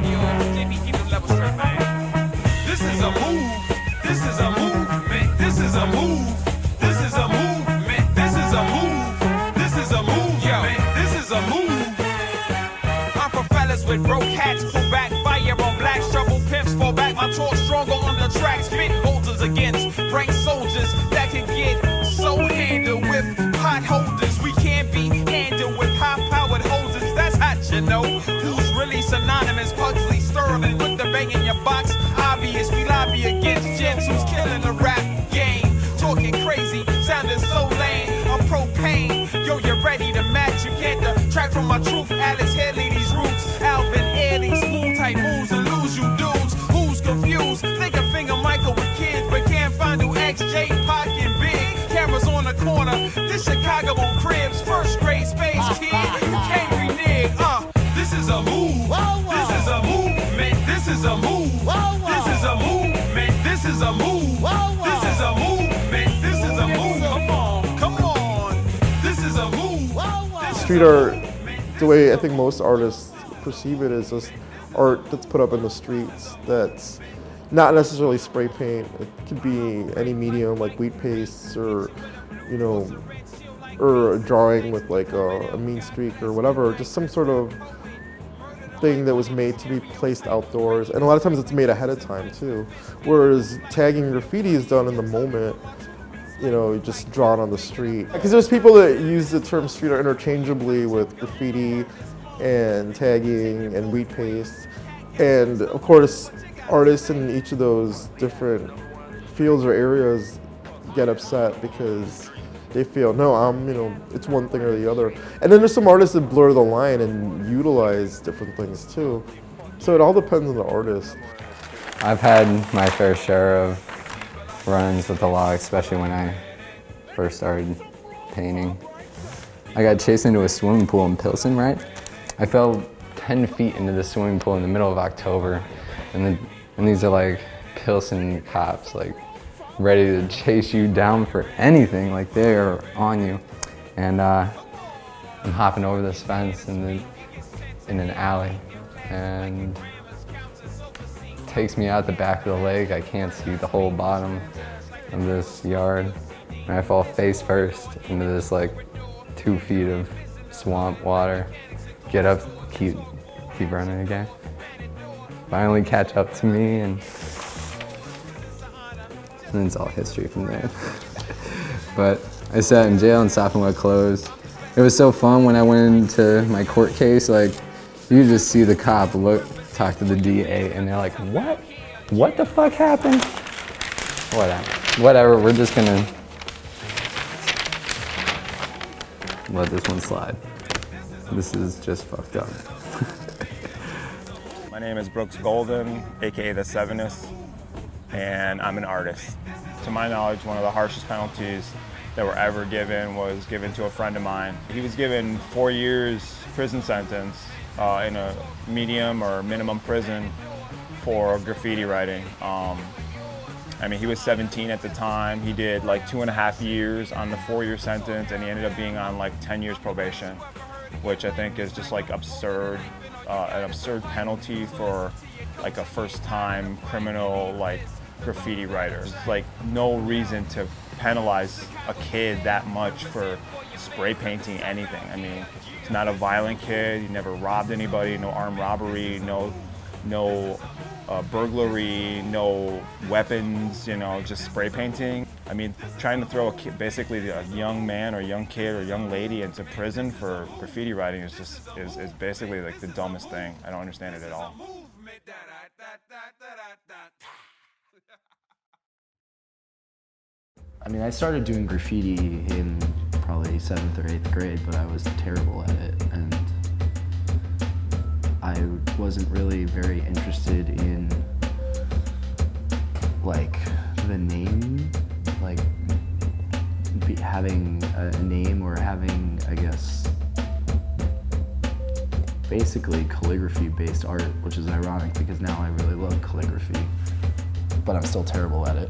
JB, keep the level straight, man. This is a move. This is a movement. This is a move. This is a movement. This is a move. This is a move. Yo, this is a move. I'm for fellas with broke hats, pull back, fire on blacks, trouble pimps, fall back. My torch stronger on the tracks, fit holders against brain soldiers that can get so handled with hot holders. We can't be handled with high-powered hoses. That's hot, you know. Who's really synonymous? Pugsley Sterling with the bang in your box. Obvious, we lobby against gents who's killing the rap game. Talking crazy, sounding so lame. I'm propane. Yo, you're ready to match. You can't detract from my truth. Alex Haley, these roots. Alvin Ailey, smooth type moves and lose you dudes. Who's confused? Think of Finger Michael with kids, but can't find who XJ, Pac, and Big. Cameras on the corner. This Chicago on cribs. First grade space kid. You can't renege. This is a move. This is a movement. This is a move. This is a movement. This is a move. This is a movement. This is a move. Come on. This is a move. Street art, the way I think most artists perceive it, is just art that's put up in the streets that's not necessarily spray paint. It could be any medium like wheat paste or, you know, or a drawing with like a mean streak or whatever, just some sort of thing that was made to be placed outdoors. And a lot of times it's made ahead of time too. Whereas tagging graffiti is done in the moment, you know, just drawn on the street. Because there's people that use the term street art interchangeably with graffiti and tagging and wheat paste. And of course, artists in each of those different fields or areas get upset because they feel, no, you know, it's one thing or the other. And then there's some artists that blur the line and utilize different things too. So it all depends on the artist. I've had my fair share of run-ins with the law, especially when I first started painting. I got chased into a swimming pool in Pilsen, right? I fell 10 feet into the swimming pool in the middle of October, and these are like Pilsen cops, like ready to chase you down for anything, like they're on you. And I'm hopping over this fence in an alley, and it takes me out the back of the lake. I can't see the whole bottom of this yard, and I fall face first into this like 2 feet of swamp water. Get up, keep running again. Finally catch up to me, and then it's all history from there. But I sat in jail and softened wet closed. It was so fun when I went into my court case, like you just see the cop look, talk to the DA, and they're like, what? What the fuck happened? Whatever, we're just gonna let this one slide. This is just fucked up. My name is Brooks Golden, AKA the Sevenist, and I'm an artist. To my knowledge, one of the harshest penalties that were ever given was given to a friend of mine. He was given 4 years prison sentence in a medium or minimum prison for graffiti writing. I mean, he was 17 at the time. He did like 2.5 years on the 4-year sentence, and he ended up being on like 10 years probation, which I think is just like absurd, an absurd penalty for like a first-time criminal like graffiti writer. There's like no reason to penalize a kid that much for spray painting anything. I mean, he's not a violent kid. He never robbed anybody. No armed robbery. No burglary. No weapons. You know, just spray painting. I mean, trying to throw a kid, basically a young man or young kid or young lady into prison for graffiti writing is just is basically like the dumbest thing. I don't understand it at all. I mean, I started doing graffiti in probably 7th or 8th grade, but I was terrible at it, and I wasn't really very interested in like the name, like having a name or having, I guess, basically calligraphy-based art, which is ironic because now I really love calligraphy, but I'm still terrible at it.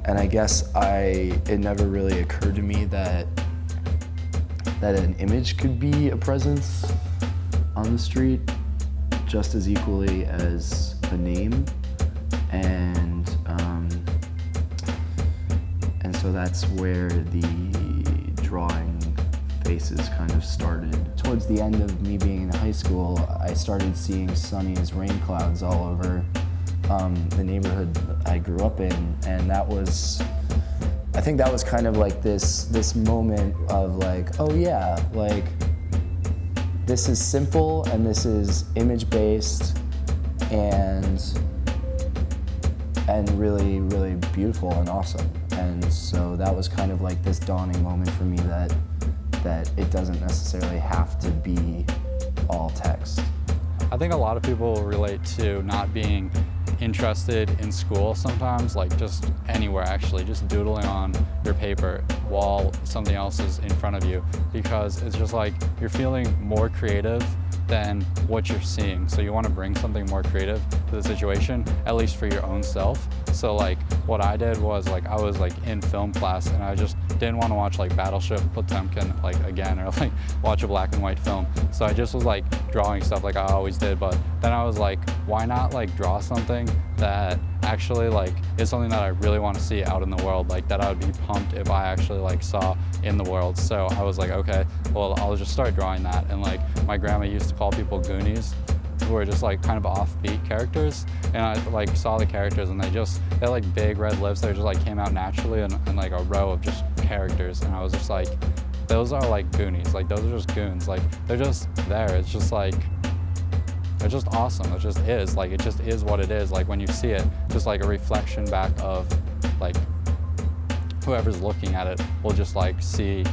And I guess it never really occurred to me that an image could be a presence on the street. just as equally as a name, and so that's where the drawing faces kind of started. Towards the end of me being in high school, I started seeing sunny as rain clouds all over the neighborhood I grew up in, and I think that was kind of like this moment of like, oh yeah, like this is simple and this is image-based and really, really beautiful and awesome. And so that was kind of like this dawning moment for me that it doesn't necessarily have to be all text. I think a lot of people relate to not being interested in school sometimes, like just anywhere actually, just doodling on your paper while something else is in front of you, because it's just like you're feeling more creative than what you're seeing. So you want to bring something more creative to the situation, at least for your own self. So like what I did was like I was like in film class and I just didn't want to watch like Battleship Potemkin like again, or like watch a black and white film. So I just was like drawing stuff like I always did, but then I was like, why not like draw something that actually like is something that I really want to see out in the world, like that I would be pumped if I actually like saw in the world. So I was like, okay, well I'll just start drawing that. And like my grandma used to call people Goonies, who were just like kind of offbeat characters, and I like saw the characters and they had like big red lips that just like came out naturally, and like a row of just characters, and I was just like, those are like Goonies, like those are just goons, like they're just there. It's just like, it's just awesome. It just is, like it just is what it is. Like when you see it, just like a reflection back of like whoever's looking at it will just like see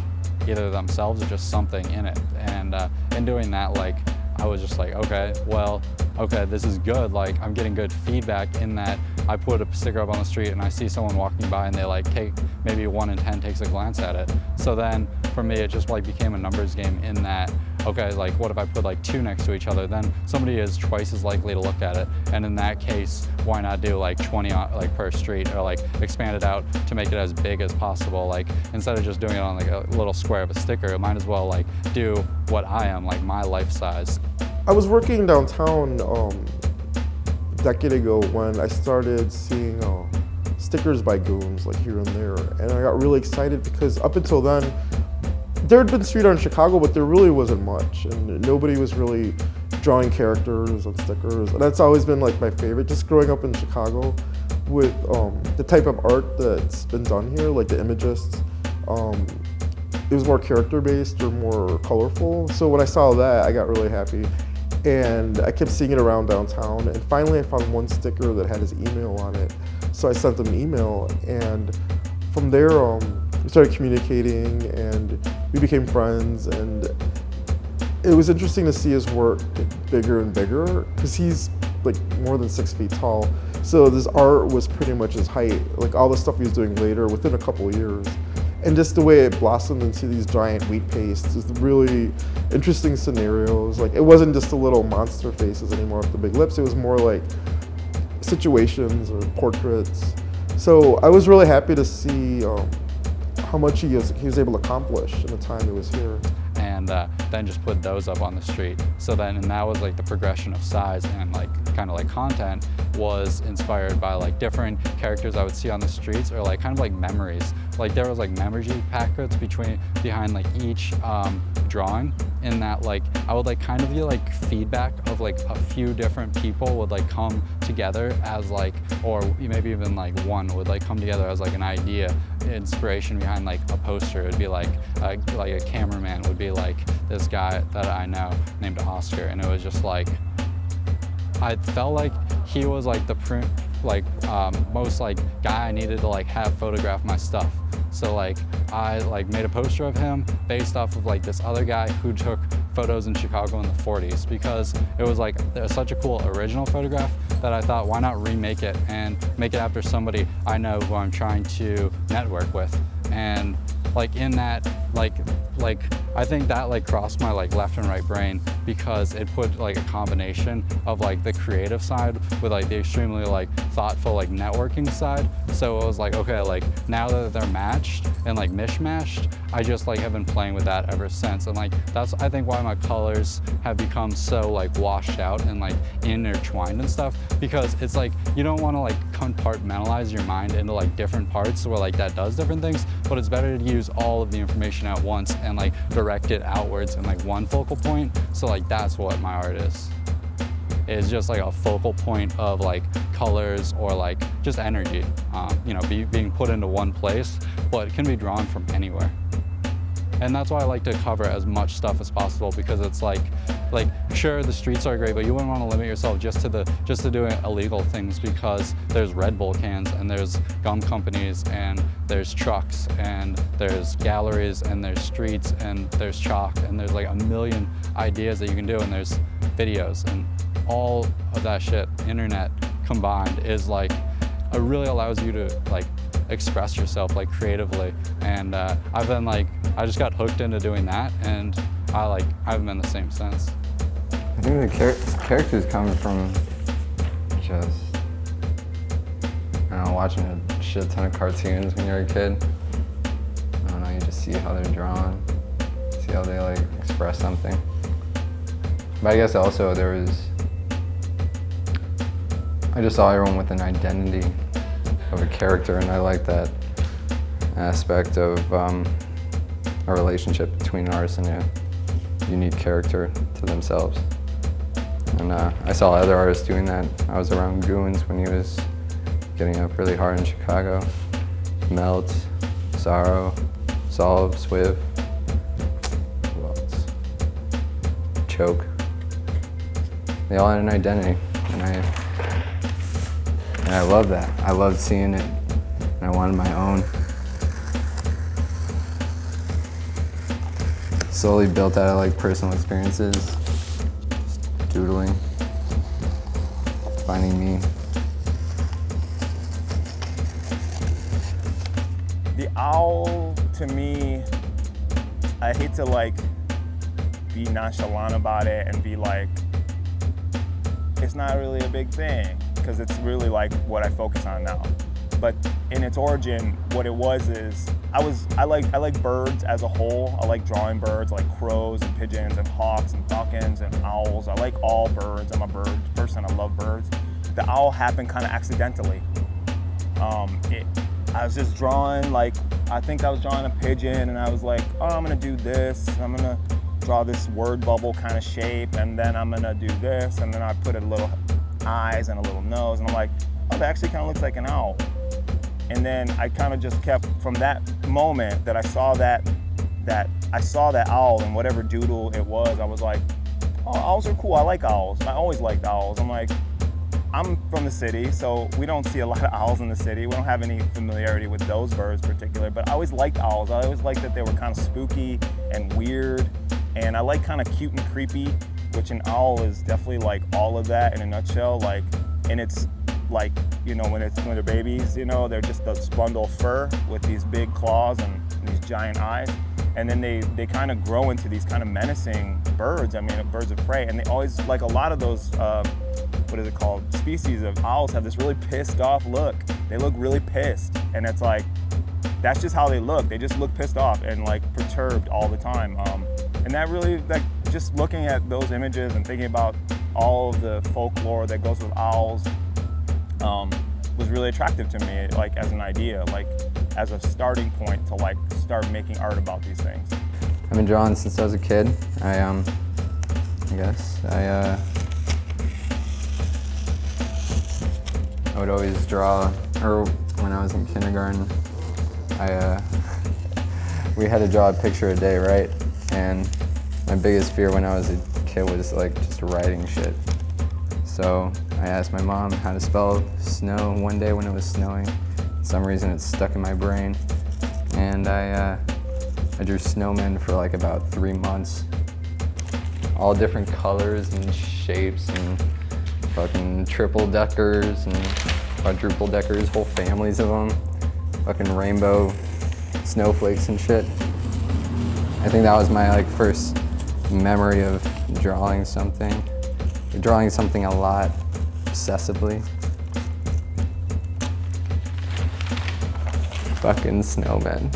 either themselves or just something in it. And in doing that, like I was just like, okay, well, okay, this is good. Like I'm getting good feedback in that I put a sticker up on the street and I see someone walking by and they like take, maybe 1 in 10 takes a glance at it. So then for me, it just like became a numbers game in that, okay, like what if I put like 2 next to each other? Then somebody is twice as likely to look at it. And in that case, why not do like 20 like per street, or like expand it out to make it as big as possible? Like instead of just doing it on like a little square of a sticker, it might as well like do what I am, like my life size. I was working downtown a decade ago when I started seeing stickers by goons like here and there, and I got really excited because up until then there had been street art in Chicago, but there really wasn't much, and nobody was really drawing characters on stickers. And that's always been like my favorite, just growing up in Chicago with the type of art that's been done here, like the Imagists. It was more character based or more colorful. So when I saw that, I got really happy. And I kept seeing it around downtown, and finally I found one sticker that had his email on it. So I sent him an email, and from there we started communicating and we became friends, and it was interesting to see his work get bigger and bigger because he's like more than 6 feet tall. So this art was pretty much his height, like all the stuff he was doing later within a couple of years. And just the way it blossomed into these giant wheat pastes is really interesting scenarios. Like it wasn't just the little monster faces anymore with the big lips, it was more like situations or portraits. So I was really happy to see how much he was able to accomplish in the time he was here. And then just put those up on the street. So then, and that was like the progression of size, and like kind of like content was inspired by like different characters I would see on the streets, or like kind of like memories. Like there was like memory packets behind like each drawing, in that like I would like kind of get like feedback of like a few different people would like come together as like, or maybe even like one would like come together as like an idea, inspiration behind like a poster. It would be like a cameraman would be like this guy that I know named Oscar, and it was just like I felt like he was like the most like guy I needed to like have photograph my stuff. So like I like made a poster of him based off of like this other guy who took photos in Chicago in the 40s, because it was like such a cool original photograph that I thought, why not remake it and make it after somebody I know who I'm trying to network with. And like in that, like I think that like crossed my like left and right brain because it put like a combination of like the creative side with like the extremely like thoughtful like networking side. So it was like, okay, like now that they're matched and like mishmashed, I just like have been playing with that ever since. And like that's I think why my colors have become so like washed out and like intertwined and stuff, because it's like you don't want to like compartmentalize your mind into like different parts where like that does different things, but it's better to use all of the information at once and like direct it outwards in like one focal point. So like that's what my art is. It's just like a focal point of like colors or like just energy, you know, being put into one place, but it can be drawn from anywhere. And that's why I like to cover as much stuff as possible, because it's like sure the streets are great, but you wouldn't want to limit yourself just to doing illegal things, because there's Red Bull cans and there's gum companies and there's trucks and there's galleries and there's streets and there's chalk and there's like a million ideas that you can do, and there's videos, and all of that shit, internet combined, is like it really allows you to like express yourself like creatively. And I just got hooked into doing that, and I haven't been the same since. I think the characters come from just, I don't know, watching a shit ton of cartoons when you're a kid. I don't know, you just see how they're drawn, see how they like express something. But I guess also I just saw everyone with an identity of a character, and I like that aspect of a relationship between an artist and a unique character to themselves. And I saw other artists doing that. I was around Goons when he was getting up really hard in Chicago. Melt, Sorrow, Solve, Swift, who else? Choke. They all had an identity, and I love that. I loved seeing it, and I wanted my own. Slowly built out of like personal experiences, just doodling, finding me. The owl, to me, I hate to like be nonchalant about it and be like, it's not really a big thing, because it's really like what I focus on now. But in its origin, what it was is I like birds as a whole. I like drawing birds, like crows and pigeons and hawks and falcons and owls. I like all birds. I'm a bird person. I love birds. The owl happened kind of accidentally. I was just drawing, like, I think I was drawing a pigeon, and I was like, oh, I'm gonna do this. I'm gonna draw this word bubble kind of shape, and then I'm gonna do this, and then I put a little eyes and a little nose, and I'm like, oh, that actually kind of looks like an owl. And then I kind of just kept, from that moment that I saw that owl and whatever doodle it was, I was like, oh, owls are cool. I like owls. I always liked owls. I'm like, I'm from the city, so we don't see a lot of owls in the city. We don't have any familiarity with those birds in particular, but I always liked owls. I always liked that they were kind of spooky and weird, and I like kind of cute and creepy, which an owl is definitely like all of that in a nutshell. Like, and it's like, you know, when they're babies, you know, they're just this bundle of fur with these big claws and these giant eyes. And then they kind of grow into these kind of menacing birds, I mean, birds of prey. And they always, like a lot of those, what is it called, species of owls have this really pissed off look. They look really pissed. And it's like, that's just how they look. They just look pissed off and like perturbed all the time. And that really, like, just looking at those images and thinking about all of the folklore that goes with owls, was really attractive to me, like as an idea, like as a starting point to like start making art about these things. I've been drawing since I was a kid. I would always draw, or when I was in kindergarten, we had to draw a picture a day, right? And my biggest fear when I was a kid was like just writing shit. So I asked my mom how to spell snow one day when it was snowing. For some reason it stuck in my brain. And I drew snowmen for like about 3 months. All different colors and shapes and fucking triple deckers and quadruple deckers, whole families of them. Fucking rainbow snowflakes and shit. I think that was my like first memory of drawing something a lot obsessively. Fucking snowmen.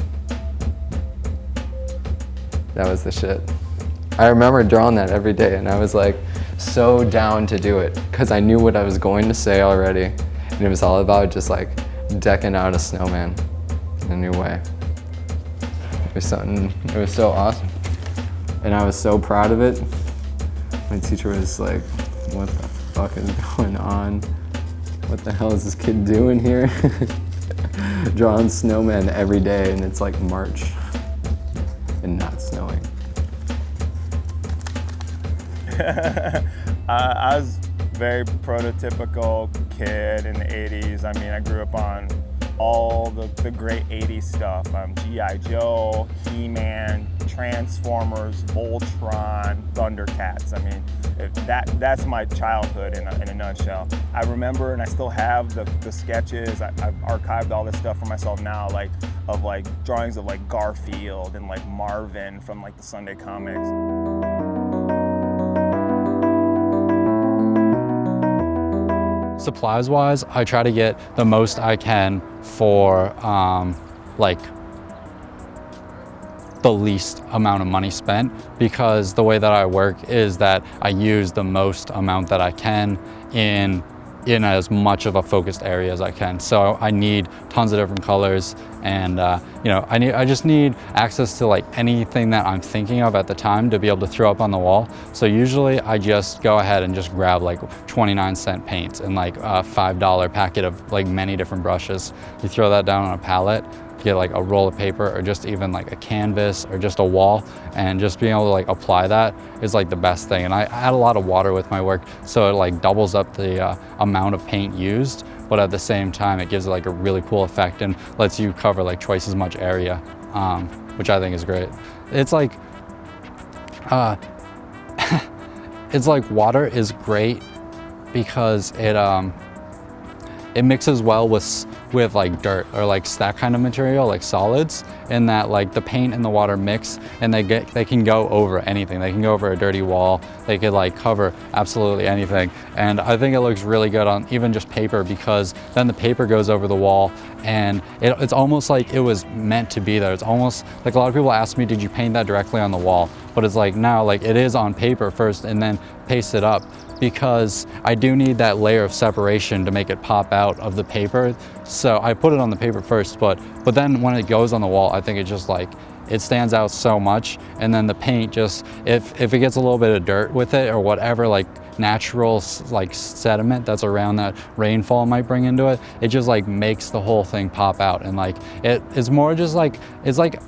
That was the shit. I remember drawing that every day and I was like so down to do it because I knew what I was going to say already. And it was all about just like decking out a snowman in a new way. It was so awesome. And I was so proud of it. My teacher was like, what the fuck is going on? What the hell is this kid doing here? Drawing snowmen every day and it's like March and not snowing. I was a very prototypical kid in the 80s. I mean, I grew up on all the great 80s stuff. G.I. Joe, He-Man, Transformers, Voltron, Thundercats. I mean, that's my childhood in a nutshell. I remember, and I still have the sketches. I've archived all this stuff for myself now, of drawings of like Garfield and like Marvin from like the Sunday comics. Supplies-wise, I try to get the most I can for like the least amount of money spent, because the way that I work is that I use the most amount that I can in as much of a focused area as I can. So I need tons of different colors, and you know, I just need access to like anything that I'm thinking of at the time to be able to throw up on the wall. So usually I just go ahead and just grab like 29-cent paints and like a $5 packet of like many different brushes. You throw that down on a palette, get like a roll of paper or just even like a canvas or just a wall, and just being able to like apply that is like the best thing. And I add a lot of water with my work, so it like doubles up the amount of paint used, but at the same time it gives it like a really cool effect and lets you cover like twice as much area, which I think is great. It's like it's like water is great because it mixes well with like dirt or like that kind of material, like solids, in that like the paint and the water mix, and they can go over anything. They can go over a dirty wall. They could like cover absolutely anything. And I think it looks really good on even just paper, because then the paper goes over the wall and it's almost like it was meant to be there. It's almost like, a lot of people ask me, did you paint that directly on the wall? But it's like, no, like it is on paper first and then paste it up, because I do need that layer of separation to make it pop out of the paper. So I put it on the paper first, but then when it goes on the wall, I think it just like, it stands out so much. And then the paint just, if it gets a little bit of dirt with it or whatever, like natural like sediment that's around that rainfall might bring into it, it just like makes the whole thing pop out. And like, it's more just like, it's like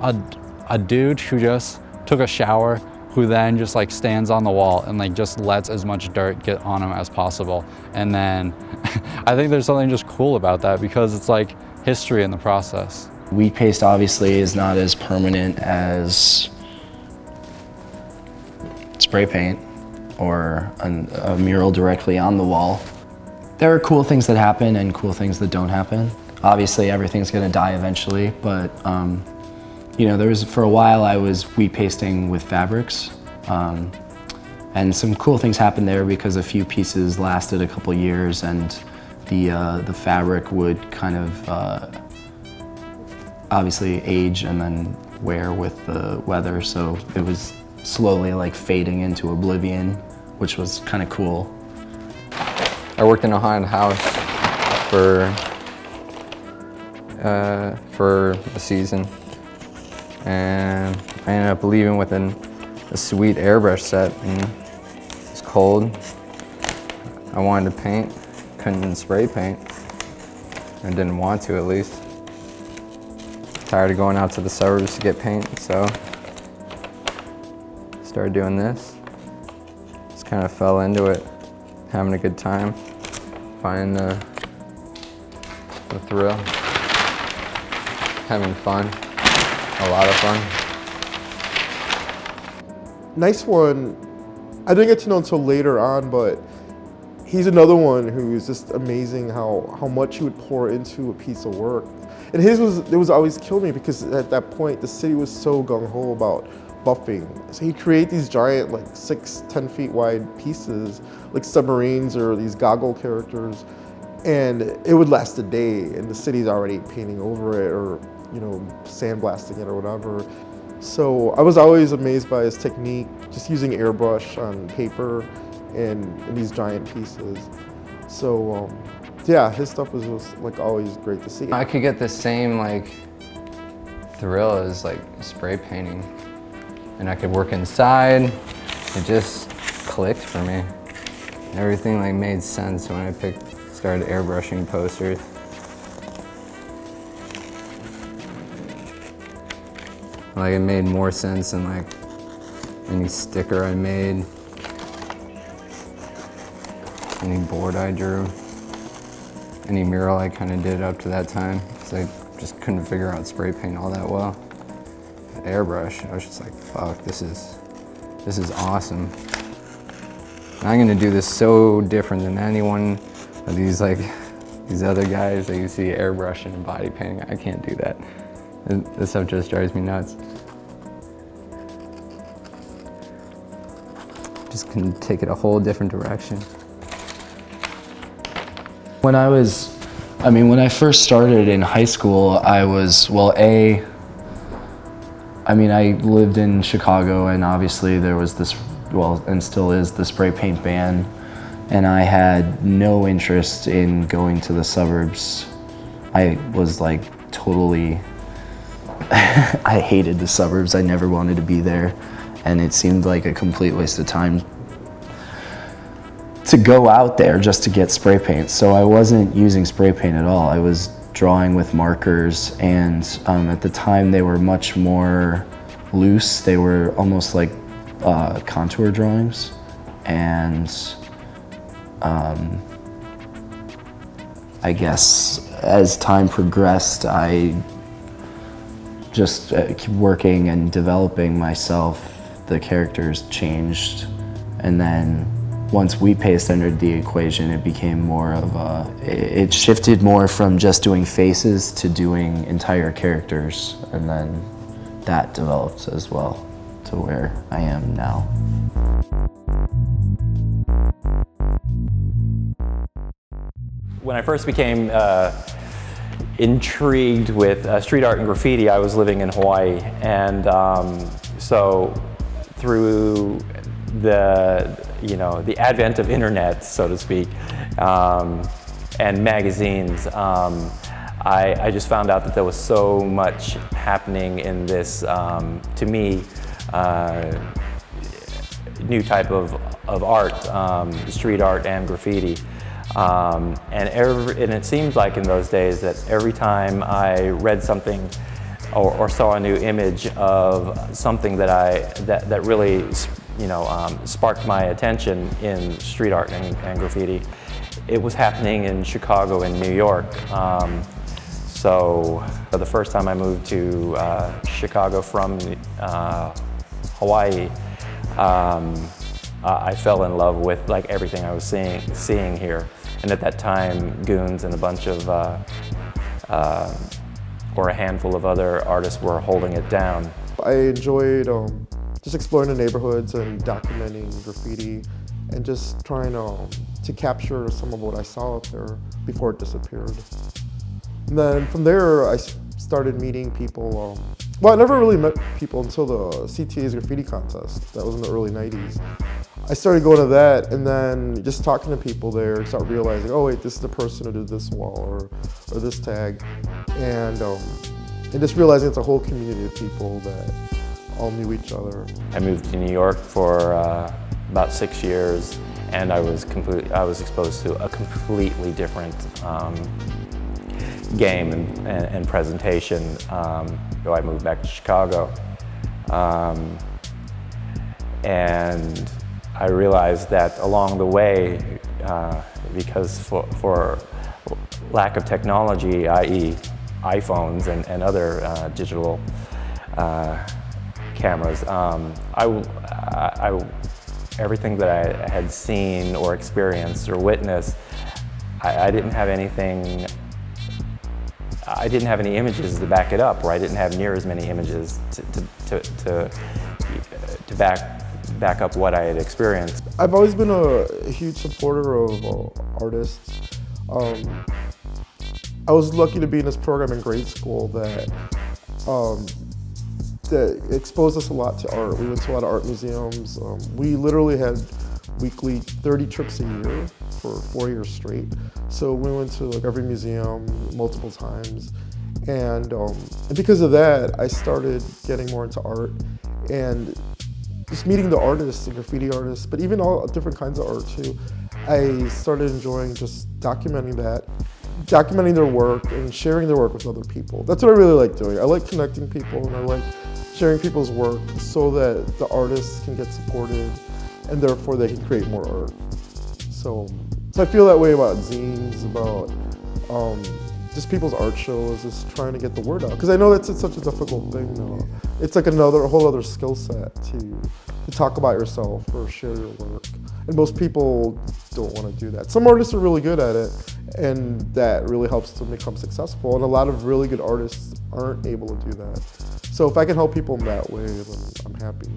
a dude who just took a shower, who then just like stands on the wall and like just lets as much dirt get on him as possible. And then I think there's something just cool about that, because it's like history in the process. Wheat paste obviously is not as permanent as spray paint or a mural directly on the wall. There are cool things that happen and cool things that don't happen. Obviously everything's gonna die eventually, but you know, for a while I was wheat pasting with fabrics, and some cool things happened there because a few pieces lasted a couple years, and the fabric would kind of obviously age and then wear with the weather, so it was slowly like fading into oblivion, which was kind of cool. I worked in a haunted house for a season, and I ended up leaving with a sweet airbrush set, and it was cold. I wanted to paint, couldn't spray paint. I didn't want to, at least. Tired of going out to the suburbs to get paint, so started doing this. Just kind of fell into it, having a good time, finding the thrill, having fun. A lot of fun. Nice one. I didn't get to know until later on, but he's another one who's just amazing how much he would pour into a piece of work. And it was always killed me because at that point the city was so gung-ho about buffing. So he'd create these giant, like 6-10 feet wide pieces, like submarines or these goggle characters, and it would last a day and the city's already painting over it or, you know, sandblasting it or whatever. So I was always amazed by his technique, just using airbrush on paper and these giant pieces. So yeah, his stuff was just like always great to see. I could get the same like thrill as like spray painting, and I could work inside. It just clicked for me. Everything like made sense when I started airbrushing posters. Like it made more sense than like any sticker I made, any board I drew, any mural I kind of did up to that time, because I just couldn't figure out spray paint all that well. Airbrush, I was just like, fuck, this is awesome. And I'm gonna do this so different than anyone of these other guys that you see airbrushing and body painting. I can't do that. This stuff just drives me nuts. Just can take it a whole different direction. When I first started in high school, I was, I lived in Chicago, and obviously there was this, and still is, the spray paint ban, and I had no interest in going to the suburbs. I was like totally, I hated the suburbs. I never wanted to be there, and it seemed like a complete waste of time to go out there just to get spray paint. So I wasn't using spray paint at all. I was drawing with markers, and at the time they were much more loose. They were almost like contour drawings, and I guess as time progressed, I just working and developing myself, the characters changed, and then once Wheat Paste entered the equation, it became more of it shifted more from just doing faces to doing entire characters, and then that developed as well to where I am now. When I first became intrigued with street art and graffiti, I was living in Hawaii, and so through the advent of internet, so to speak, and magazines, I just found out that there was so much happening in this, to me, new type of art, street art and graffiti. And it seemed like in those days that every time I read something or saw a new image of something that really sparked my attention in street art and graffiti, it was happening in Chicago and New York. So the first time I moved to Chicago from Hawaii, I fell in love with like everything I was seeing here. And at that time, Goons and a bunch of, or a handful of other artists were holding it down. I enjoyed just exploring the neighborhoods and documenting graffiti and just trying to capture some of what I saw up there before it disappeared. And then from there, I started meeting people. Well, I never really met people until the CTA's graffiti contest. That was in the early 90s. I started going to that, and then just talking to people there, start realizing, oh wait, this is the person who did this wall or this tag, and just realizing it's a whole community of people that all knew each other. I moved to New York for about 6 years, and I was exposed to a completely different game and presentation. So I moved back to Chicago, and I realized that along the way, because for lack of technology, i.e. iPhones and other digital cameras, I everything that I had seen or experienced or witnessed, I didn't have anything, I didn't have any images to back it up, or I didn't have near as many images to back up what I had experienced. I've always been a huge supporter of artists. I was lucky to be in this program in grade school that exposed us a lot to art. We went to a lot of art museums. We literally had weekly 30 trips a year for 4 years straight. So we went to like every museum multiple times. And because of that, I started getting more into art and just meeting the artists, the graffiti artists, but even all different kinds of art too. I started enjoying just documenting their work and sharing their work with other people. That's what I really like doing. I like connecting people and I like sharing people's work so that the artists can get supported and therefore they can create more art. So I feel that way about zines, about just people's art shows, just trying to get the word out. Because I know that's such a difficult thing now. It's like a whole other skill set to talk about yourself or share your work. And most people don't want to do that. Some artists are really good at it, and that really helps them become successful. And a lot of really good artists aren't able to do that. So if I can help people in that way, then I'm happy.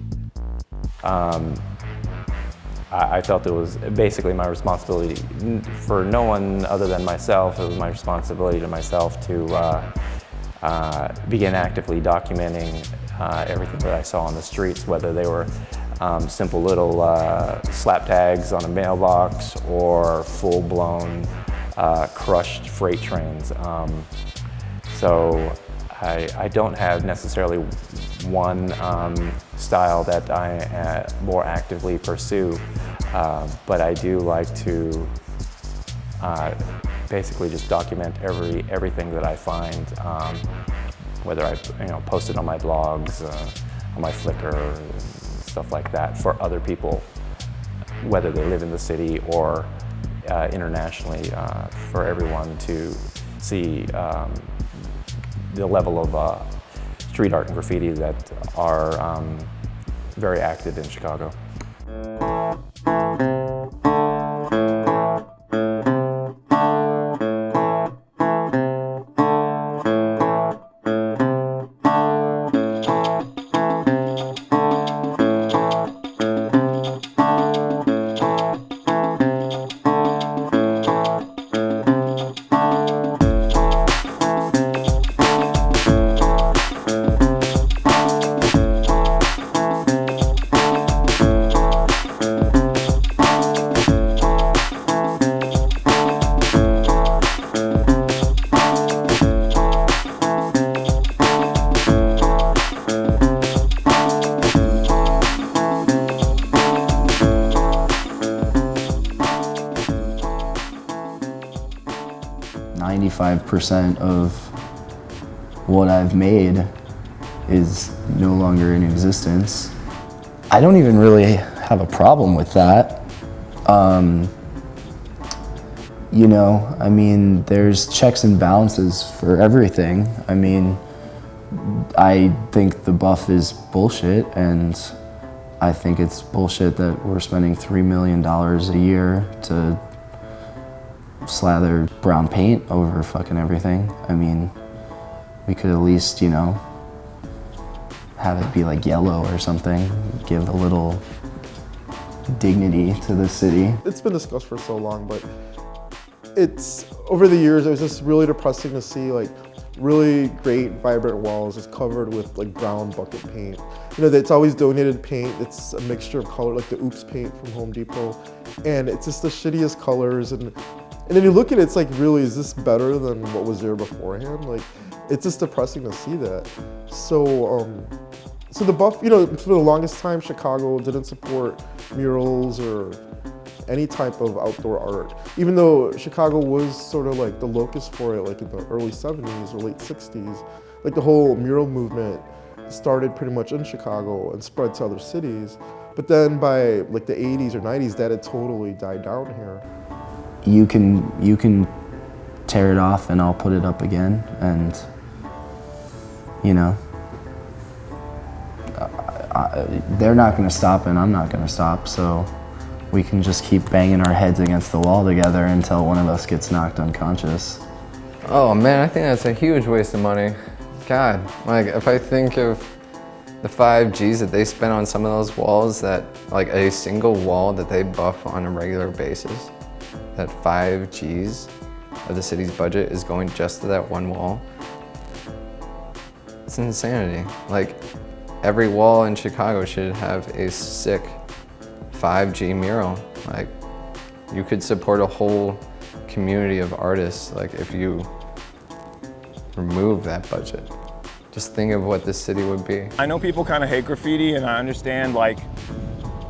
I felt it was basically my responsibility, for no one other than myself, it was my responsibility to myself to begin actively documenting everything that I saw on the streets, whether they were simple little slap tags on a mailbox or full-blown crushed freight trains. So I don't have necessarily one style that I more actively pursue, but I do like to basically just document everything that I find, whether I post it on my blogs, on my Flickr, and stuff like that for other people, whether they live in the city or internationally, for everyone to see the level of street art and graffiti that are very active in Chicago. % of what I've made is no longer in existence. I don't even really have a problem with that. I mean, there's checks and balances for everything. I mean, I think the buff is bullshit, and I think it's bullshit that we're spending $3 million a year to slather brown paint over fucking everything. I mean, we could at least, have it be like yellow or something, give a little dignity to the city. It's been discussed for so long, but over the years, it was just really depressing to see like really great, vibrant walls just covered with like brown bucket paint. It's always donated paint. It's a mixture of color, like the Oops paint from Home Depot. And it's just the shittiest colors. And then you look at it, it's like, really, is this better than what was there beforehand? Like, it's just depressing to see that. So the buff, for the longest time, Chicago didn't support murals or any type of outdoor art. Even though Chicago was sort of like the locus for it, like in the early 70s or late 60s. Like the whole mural movement started pretty much in Chicago and spread to other cities. But then by like the 80s or 90s, that had totally died down here. You can tear it off and I'll put it up again, and they're not going to stop and I'm not going to stop, so we can just keep banging our heads against the wall together until one of us gets knocked unconscious. Oh man, I think that's a huge waste of money. God, like if I think of the 5 G's that they spend on some of those walls, that like a single wall that they buff on a regular basis, that 5 G's of the city's budget is going just to that one wall. It's insanity. Like every wall in Chicago should have a sick 5G mural. Like you could support a whole community of artists like if you remove that budget. Just think of what this city would be. I know people kind of hate graffiti, and I understand, like,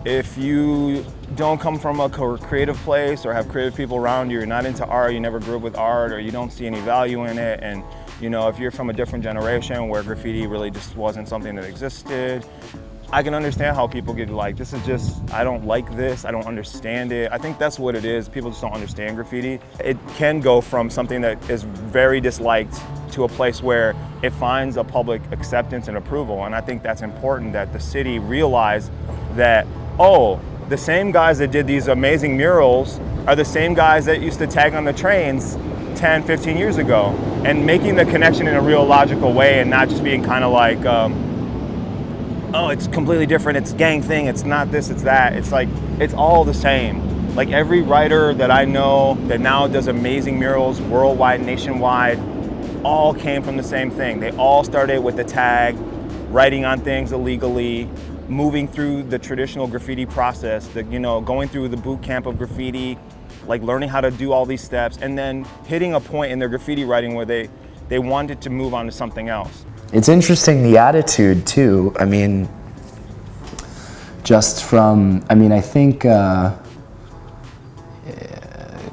if you don't come from a creative place or have creative people around you, you're not into art, you never grew up with art, or you don't see any value in it, and you know, if you're from a different generation where graffiti really just wasn't something that existed, I can understand how people get like, this is just, I don't like this, I don't understand it. I think that's what it is, people just don't understand graffiti. It can go from something that is very disliked to a place where it finds a public acceptance and approval. And I think that's important that the city realize that, oh, the same guys that did these amazing murals are the same guys that used to tag on the trains 10, 15 years ago. And making the connection in a real logical way and not just being kind of like, oh, it's completely different, it's a gang thing, it's not this, it's that. It's like, it's all the same. Like every writer that I know that now does amazing murals worldwide, nationwide, all came from the same thing. They all started with the tag, writing on things illegally, moving through the traditional graffiti process, going through the boot camp of graffiti, like learning how to do all these steps, and then hitting a point in their graffiti writing where they wanted to move on to something else. It's interesting, the attitude too. I mean, just from, I think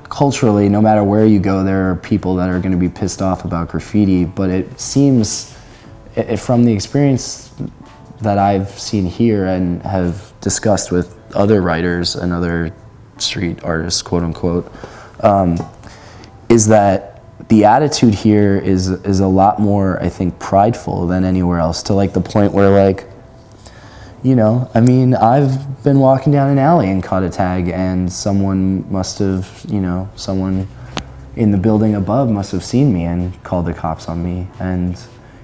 culturally, no matter where you go, there are people that are going to be pissed off about graffiti, but it seems, from the experience that I've seen here and have discussed with other writers and other street artists, quote unquote, is that the attitude here is a lot more, I think, prideful than anywhere else, to like the point where, like, I've been walking down an alley and caught a tag, and someone must have, someone in the building above must have seen me and called the cops on me. And,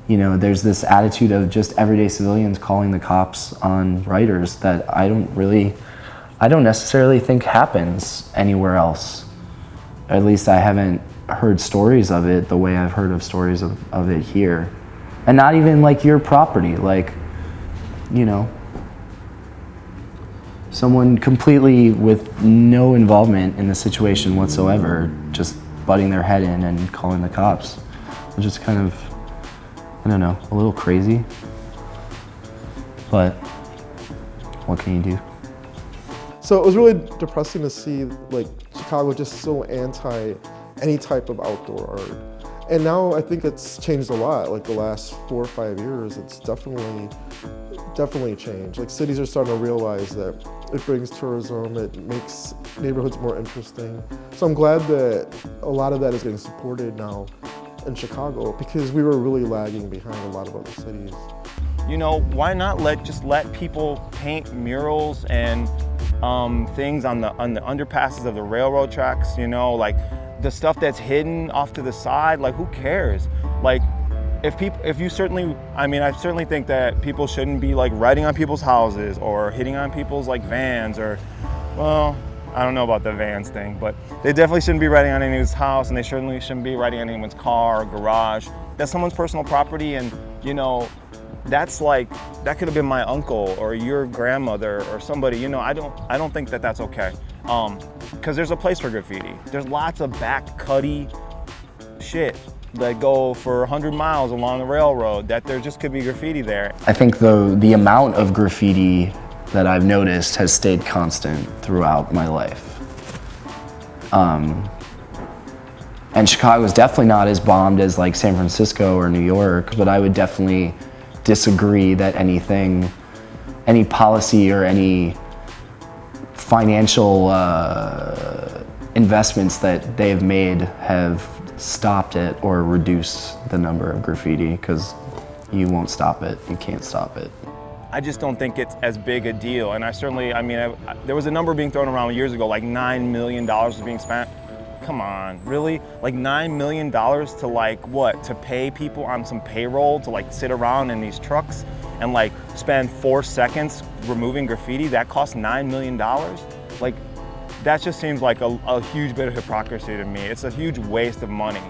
there's this attitude of just everyday civilians calling the cops on writers that I don't necessarily think happens anywhere else. At least I haven't heard stories of it the way I've heard of stories of it here. And not even like your property, like, someone completely with no involvement in the situation whatsoever, just butting their head in and calling the cops. Which is kind of, I don't know, a little crazy. But what can you do? So it was really depressing to see like Chicago just so anti any type of outdoor art. And now I think it's changed a lot. Like the last 4 or 5 years, it's definitely changed. Like cities are starting to realize that it brings tourism, it makes neighborhoods more interesting. So I'm glad that a lot of that is getting supported now in Chicago, because we were really lagging behind a lot of other cities. Why not let people paint murals and things on the underpasses of the railroad tracks, like the stuff that's hidden off to the side, like who cares? Like I certainly think that people shouldn't be like writing on people's houses or hitting on people's like vans, or, well, I don't know about the vans thing, but they definitely shouldn't be writing on anyone's house, and they certainly shouldn't be writing on anyone's car or garage. That's someone's personal property, and that's like, that could have been my uncle or your grandmother or somebody, I don't think that that's okay. Because there's a place for graffiti. There's lots of back cutty shit that go for 100 miles along the railroad that there just could be graffiti there. I think the amount of graffiti that I've noticed has stayed constant throughout my life. And Chicago is definitely not as bombed as like San Francisco or New York, but I would definitely disagree that any policy or any financial investments that they've made have stopped it or reduced the number of graffiti, because you won't stop it, you can't stop it. I just don't think it's as big a deal. And there was a number being thrown around years ago, like $9 million was being spent. Come on, really? Like $9 million to like what? To pay people on some payroll to like sit around in these trucks and like spend 4 seconds removing graffiti? That costs $9 million? Like, that just seems like a huge bit of hypocrisy to me. It's a huge waste of money.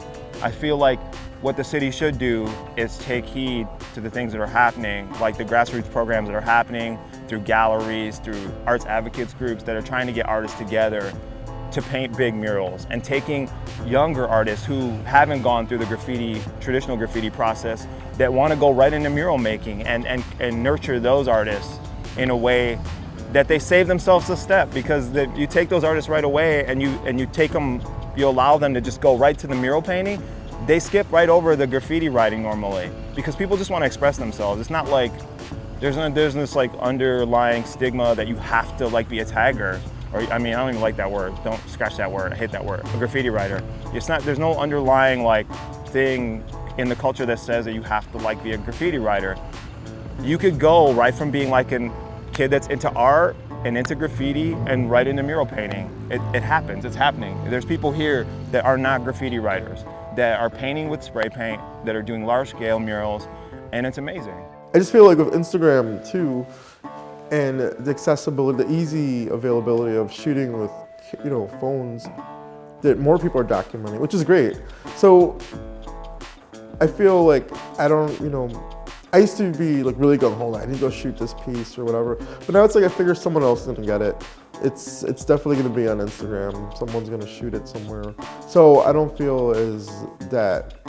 I feel like what the city should do is take heed to the things that are happening, like the grassroots programs that are happening through galleries, through arts advocates groups that are trying to get artists together to paint big murals, and taking younger artists who haven't gone through the traditional graffiti process that want to go right into mural making and nurture those artists in a way that they save themselves a step, because you take those artists right away and you allow them to just go right to the mural painting, they skip right over the graffiti writing normally, because people just want to express themselves. It's not like there's this like underlying stigma that you have to like be a tagger, or I don't even like that word. Don't scratch that word. I hate that word. A graffiti writer. There's no underlying like thing in the culture that says that you have to like be a graffiti writer. You could go right from being like a kid that's into art and into graffiti and right into mural painting. It happens. It's happening. There's people here that are not graffiti writers, that are painting with spray paint, that are doing large-scale murals, and it's amazing. I just feel like with Instagram too, and the accessibility, the easy availability of shooting with, phones, that more people are documenting, which is great. So I feel like I used to be like really gung-ho, I need to go shoot this piece or whatever, but now it's like I figure someone else is gonna get it. It's definitely gonna be on Instagram. Someone's gonna shoot it somewhere. So I don't feel as that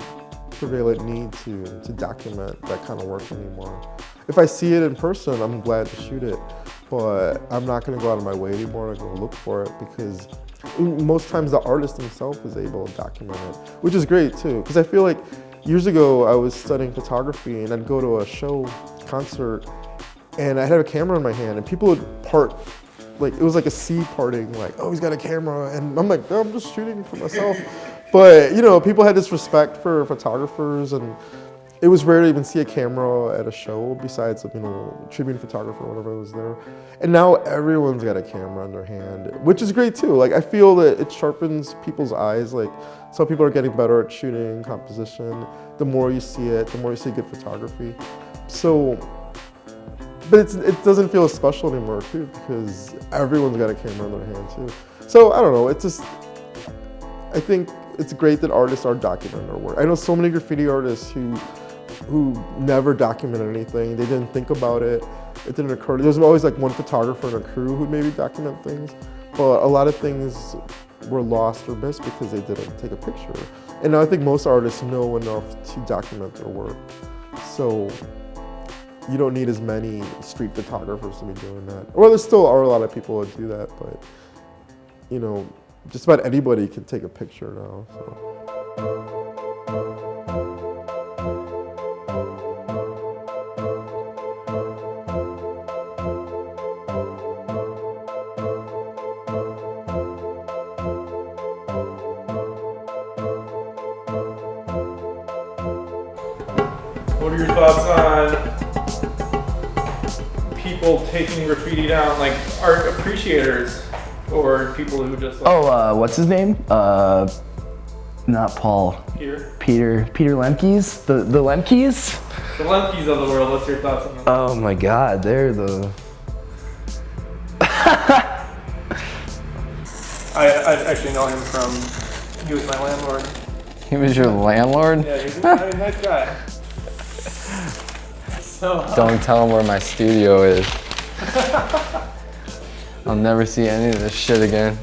prevalent need to document that kind of work anymore. If I see it in person, I'm glad to shoot it, but I'm not gonna go out of my way anymore to go look for it, because most times the artist himself is able to document it, which is great too, because I feel like years ago I was studying photography and I'd go to a show, concert, and I had a camera in my hand and people would part, like it was like a sea parting, like, oh, he's got a camera, and I'm like, no, I'm just shooting for myself. But people had this respect for photographers, and it was rare to even see a camera at a show besides, tribute photographer or whatever was there. And now everyone's got a camera in their hand, which is great too. Like, I feel that it sharpens people's eyes. Like, some people are getting better at shooting, composition. The more you see it, the more you see good photography. So, but it doesn't feel as special anymore too, because everyone's got a camera in their hand too. So I don't know, I think it's great that artists are documenting their work. I know so many graffiti artists who never documented anything. They didn't think about it. It didn't occur. There's always like one photographer and a crew who'd maybe document things, but a lot of things were lost or missed because they didn't take a picture. And now I think most artists know enough to document their work. So you don't need as many street photographers to be doing that. Well, there still are a lot of people that do that, but just about anybody can take a picture now. So. What are your thoughts on people taking graffiti down, like art appreciators, or people who just like... what's his name? Not Paul. Peter Lemkes? The Lemkes? The Lemkes of the world, what's your thoughts on that? Oh my God, they're the... I actually know him from, he was my landlord. He was your landlord? Yeah, he's a nice guy. So, Don't tell him where my studio is. I'll never see any of this shit again.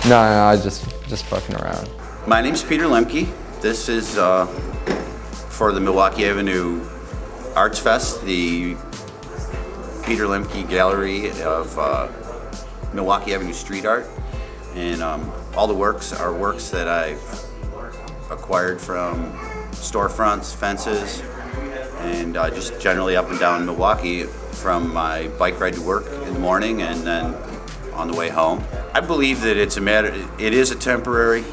No, I just fucking around. My name's Peter Lemke. This is for the Milwaukee Avenue Arts Fest, the Peter Lemke Gallery of Milwaukee Avenue Street Art. And all the works are works that I've acquired from storefronts, fences, and just generally up and down Milwaukee from my bike ride to work in the morning and then on the way home. I believe that it is a temporary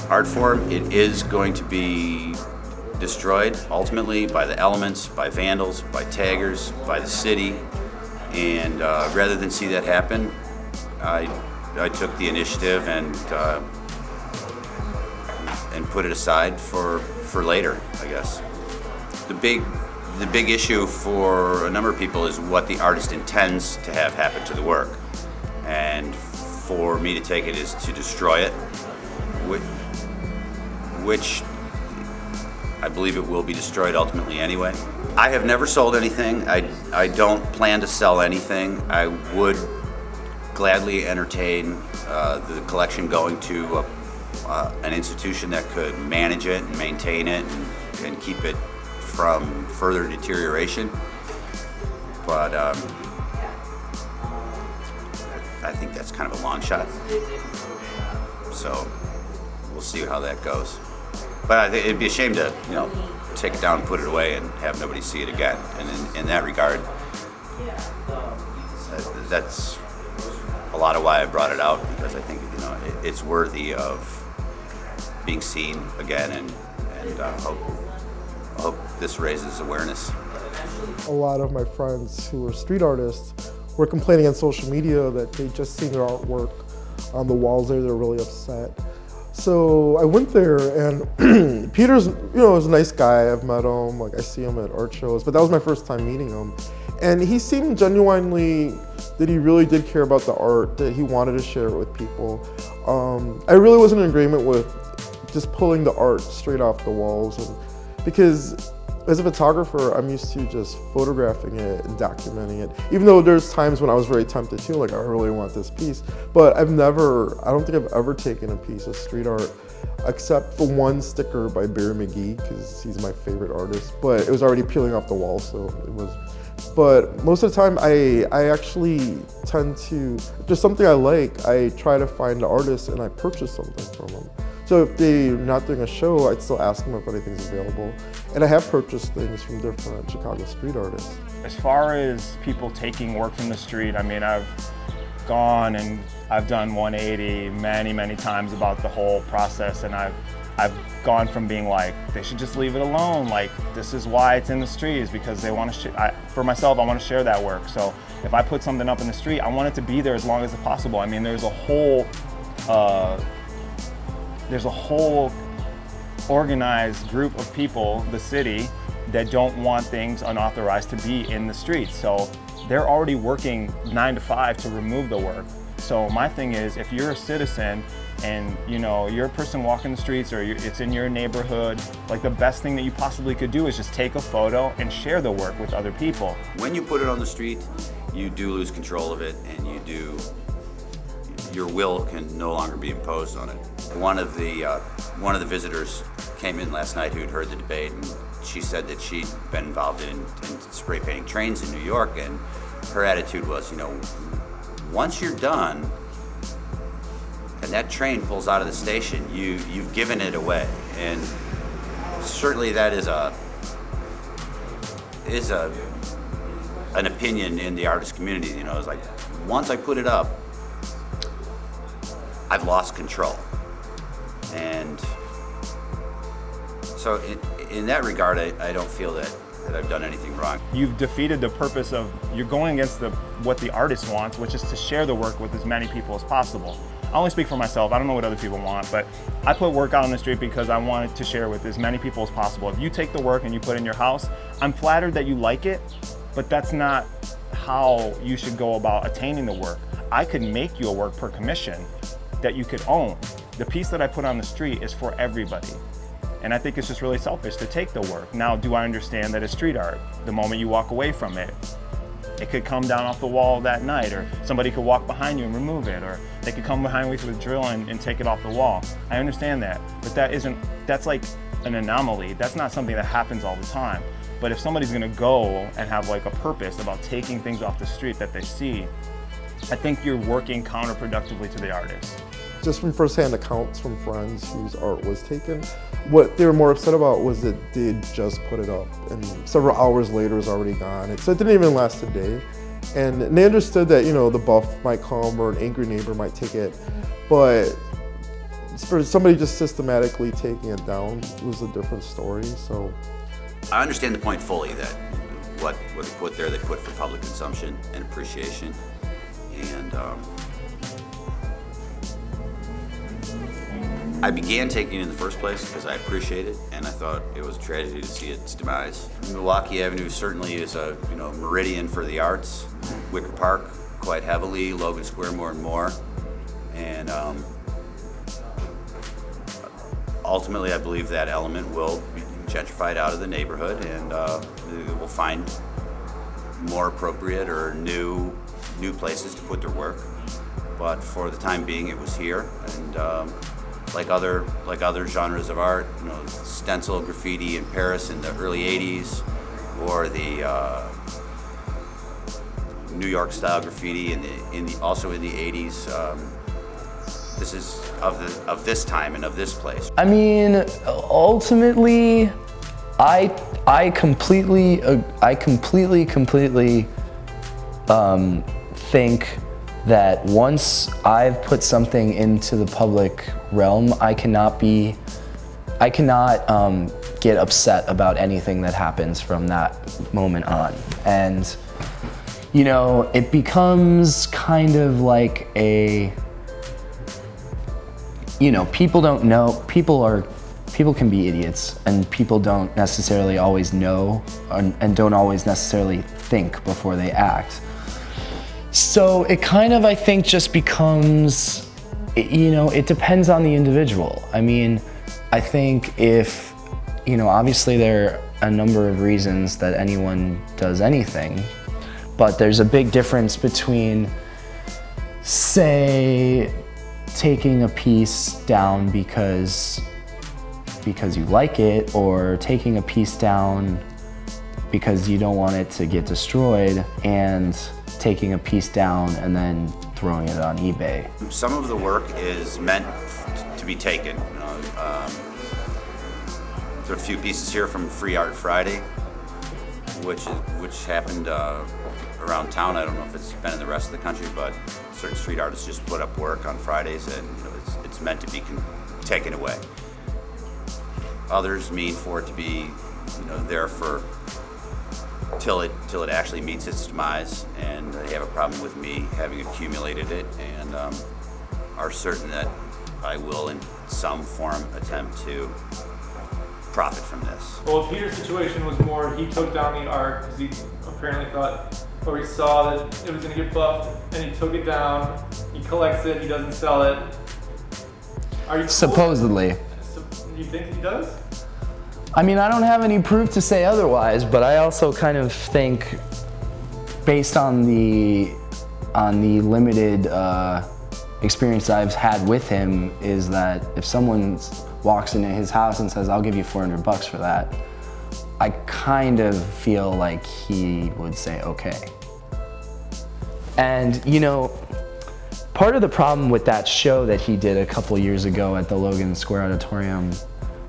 art form. It is going to be destroyed ultimately by the elements, by vandals, by taggers, by the city. And rather than see that happen, I took the initiative and put it aside for later, I guess. The big issue for a number of people is what the artist intends to have happen to the work. And for me to take it is to destroy it, which I believe it will be destroyed ultimately anyway. I have never sold anything. I don't plan to sell anything. I would gladly entertain the collection going to an institution that could manage it and maintain it and keep it from further deterioration. But I think that's kind of a long shot. So we'll see how that goes. But I think it'd be a shame to, take it down and put it away and have nobody see it again. And in that regard, that's a lot of why I brought it out, because I think it's worthy of being seen again, and hope this raises awareness. A lot of my friends who are street artists were complaining on social media that they just seen their artwork on the walls there. They're really upset. So I went there, and Peter's, is a nice guy. I've met him, I see him at art shows, but that was my first time meeting him. And he seemed genuinely that he really did care about the art, that he wanted to share it with people. I really wasn't in agreement with just pulling the art straight off the walls, because as a photographer, I'm used to just photographing it and documenting it, even though there's times when I was very tempted to, I really want this piece. But I don't think I've ever taken a piece of street art, except for one sticker by Barry McGee, because he's my favorite artist, but it was already peeling off the wall, so it was. But most of the time, I actually tend to, if there's something I like, I try to find the artist and I purchase something from them. So if they're not doing a show, I'd still ask them if anything's available. And I have purchased things from different Chicago street artists. As far as people taking work from the street, I've gone and I've done 180 many times about the whole process, and I've gone from being like, they should just leave it alone, this is why it's in the street, is because they want to for myself, I want to share that work. So if I put something up in the street, I want it to be there as long as possible. There's a whole organized group of people, the city, that don't want things unauthorized to be in the streets. So they're already working 9 to 5 to remove the work. So my thing is, if you're a citizen and you're a person walking the streets, or it's in your neighborhood, the best thing that you possibly could do is just take a photo and share the work with other people. When you put it on the street, you do lose control of it, and your will can no longer be imposed on it. One of the visitors came in last night who'd heard the debate, and she said that she'd been involved in spray painting trains in New York, and her attitude was, once you're done and that train pulls out of the station, you've given it away. And certainly that is an opinion in the artist community. It's like, once I put it up, I've lost control. And so in that regard, I don't feel that I've done anything wrong. You've defeated the purpose of, you're going against what the artist wants, which is to share the work with as many people as possible. I only speak for myself. I don't know what other people want, but I put work out on the street because I wanted to share with as many people as possible. If you take the work and you put it in your house, I'm flattered that you like it, but that's not how you should go about attaining the work. I could make you a work per commission that you could own. The piece that I put on the street is for everybody. And I think it's just really selfish to take the work. Now, do I understand that it's street art? The moment you walk away from it, it could come down off the wall that night, or somebody could walk behind you and remove it, or they could come behind you with a drill and take it off the wall. I understand that, but that's like an anomaly. That's not something that happens all the time. But if somebody's gonna go and have a purpose about taking things off the street that they see, I think you're working counterproductively to the artist. Just from firsthand accounts from friends whose art was taken, what they were more upset about was that they had just put it up, and several hours later it was already gone. So it didn't even last a day. And they understood that, the buff might come or an angry neighbor might take it, but for somebody just systematically taking it down was a different story. So I understand the point fully that what they put there, they put for public consumption and appreciation. And I began taking it in the first place because I appreciate it, and I thought it was a tragedy to see its demise. Milwaukee Avenue certainly is a meridian for the arts. Wicker Park quite heavily, Logan Square more and more, and ultimately I believe that element will be gentrified out of the neighborhood, and it will find more appropriate or new places to put their work. But for the time being, it was here, and like other genres of art, stencil graffiti in Paris in the early '80s, or the New York style graffiti also in the '80s. This is of this time and of this place. I mean, ultimately, I completely think that once I've put something into the public realm, I cannot get upset about anything that happens from that moment on. And it becomes kind of like people don't know, people can be idiots, and people don't necessarily always know and don't always necessarily think before they act. So it kind of, I think, just becomes, it depends on the individual. I mean, I think if, obviously there are a number of reasons that anyone does anything, but there's a big difference between, say, taking a piece down because you like it, or taking a piece down because you don't want it to get destroyed, and taking a piece down and then throwing it on eBay. Some of the work is meant to be taken. There are a few pieces here from Free Art Friday, which happened around town. I don't know if it's been in the rest of the country, but certain street artists just put up work on Fridays, and it's meant to be taken away. Others mean for it to be, there for till it actually meets its demise, and they have a problem with me having accumulated it, and are certain that I will in some form attempt to profit from this. Well, Peter's situation was more, he took down the art because he apparently thought, or he saw that it was going to get buffed, and he took it down, he collects it, he doesn't sell it. Are you supposedly? You think he does? I mean, I don't have any proof to say otherwise, but I also kind of think, based on the limited experience I've had with him, is that if someone walks into his house and says, "I'll give you $400 for that," I kind of feel like he would say, "Okay." And part of the problem with that show that he did a couple years ago at the Logan Square Auditorium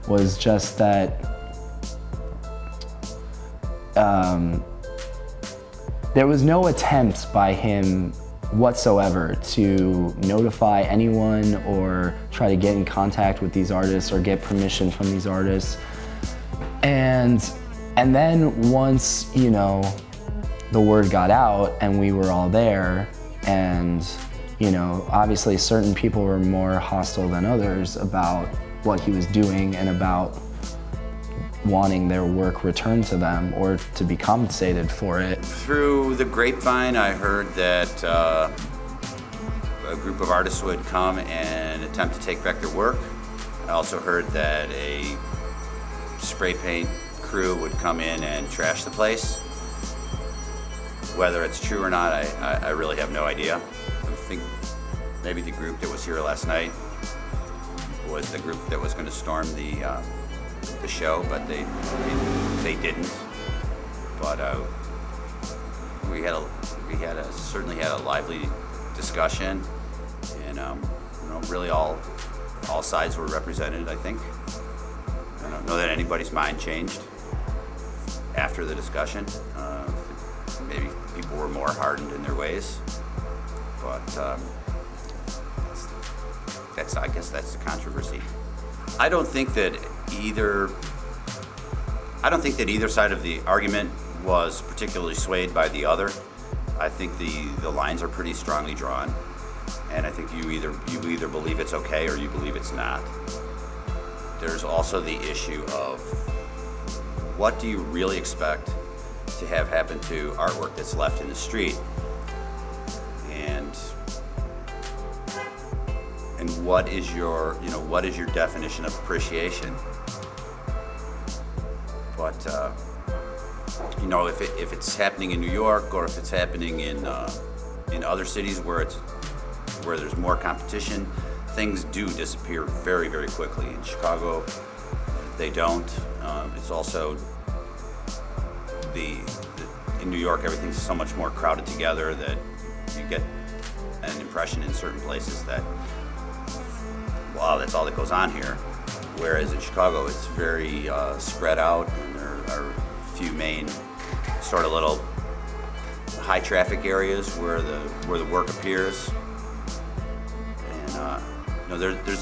was just that there was no attempt by him whatsoever to notify anyone or try to get in contact with these artists or get permission from these artists. And then once, the word got out and we were all there, and obviously certain people were more hostile than others about what he was doing and about wanting their work returned to them or to be compensated for it. Through the grapevine, I heard that a group of artists would come and attempt to take back their work. I also heard that a spray paint crew would come in and trash the place. Whether it's true or not, I really have no idea. I think maybe the group that was here last night was the group that was going to storm the show, but they didn't. But we certainly had a lively discussion, and really all sides were represented. I think. I don't know that anybody's mind changed after the discussion. Maybe people were more hardened in their ways, but I guess that's the controversy. I don't think that either side of the argument was particularly swayed by the other. I think the lines are pretty strongly drawn, and I think you either believe it's okay or you believe it's not. There's also the issue of what do you really expect to have happen to artwork that's left in the street, and what is your definition of appreciation? But if it's happening in New York or if it's happening in other cities where there's more competition, things do disappear very, very quickly. In Chicago, they don't. It's also in New York, everything's so much more crowded together that you get an impression in certain places that, wow, that's all that goes on here. Whereas in Chicago, it's very spread out, and there are a few main sort of little high traffic areas where the work appears. And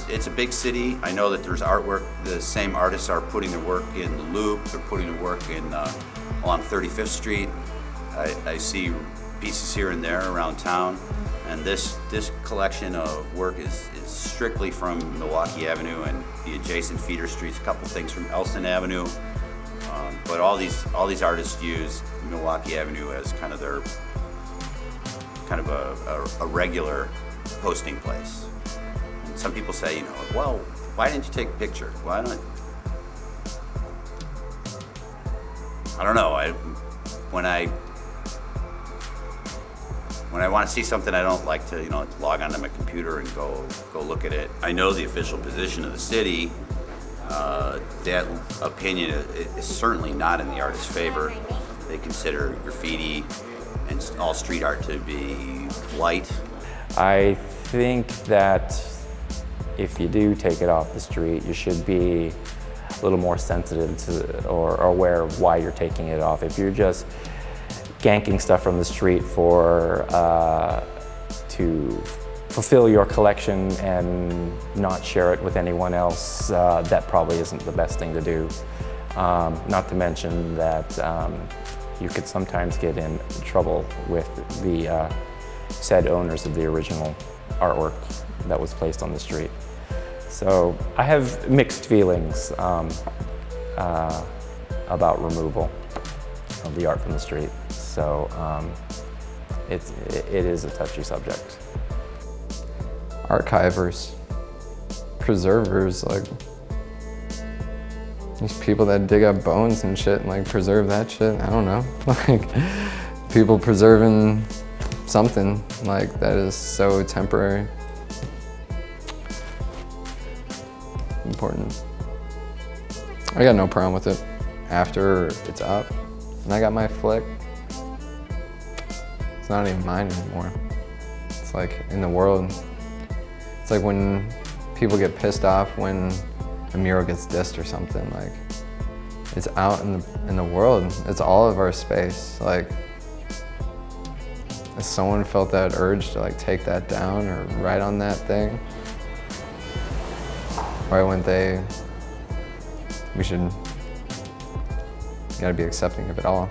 it's a big city. I know that there's artwork. The same artists are putting their work in the Loop. They're putting their work in along 35th Street. I see pieces here and there around town. And this collection of work is strictly from Milwaukee Avenue and the adjacent feeder streets. A couple things from Elston Avenue, but all these artists use Milwaukee Avenue as kind of a regular posting place. And some people say, well, why didn't you take a picture? I don't know. When I want to see something, I don't like to, log onto my computer and go look at it. I know the official position of the city. That opinion is certainly not in the artist's favor. They consider graffiti and all street art to be blight. I think that if you do take it off the street, you should be a little more sensitive to or aware of why you're taking it off. If you're just ganking stuff from the street to fulfill your collection and not share it with anyone else, that probably isn't the best thing to do. Not to mention that you could sometimes get in trouble with the said owners of the original artwork that was placed on the street. So I have mixed feelings about removal of the art from the street. So it is a touchy subject. Archivers, preservers, like these people that dig up bones and shit and like preserve that shit. I don't know, like people preserving something like that is so temporary. Important. I got no problem with it after it's up and I got my flick. It's not even mine anymore. It's like in the world. It's like when people get pissed off when a mural gets dissed or something. Like it's out in the world. It's all of our space. Like if someone felt that urge to like take that down or write on that thing, why wouldn't they? We should gotta be accepting of it all.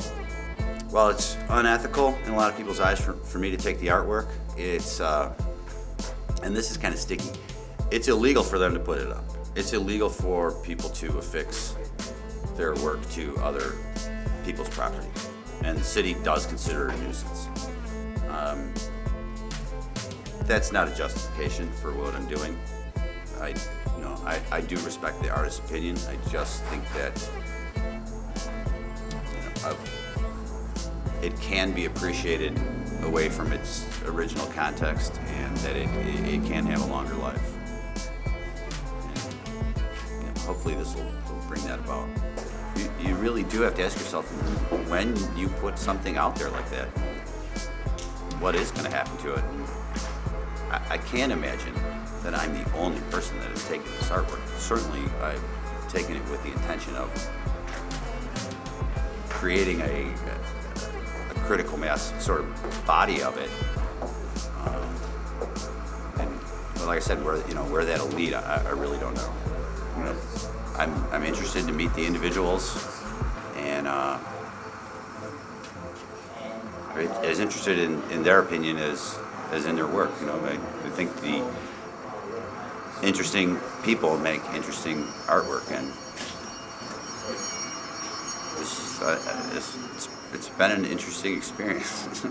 Well, it's unethical in a lot of people's eyes for me to take the artwork. It's, and this is kind of sticky, it's illegal for them to put it up. It's illegal for people to affix their work to other people's property. And the city does consider it a nuisance. That's not a justification for what I'm doing. I do respect the artist's opinion. I just think that it can be appreciated away from its original context, and that it can have a longer life. And hopefully this will bring that about. You really do have to ask yourself, when you put something out there like that, what is going to happen to it? I can't imagine that I'm the only person that has taken this artwork. Certainly, I've taken it with the intention of creating a critical mass sort of body of it. And like I said, where that'll lead, I really don't know. You know, I'm interested to meet the individuals, and as interested in their opinion as in their work. You know, I think the interesting people make interesting artwork, and it's been an interesting experience.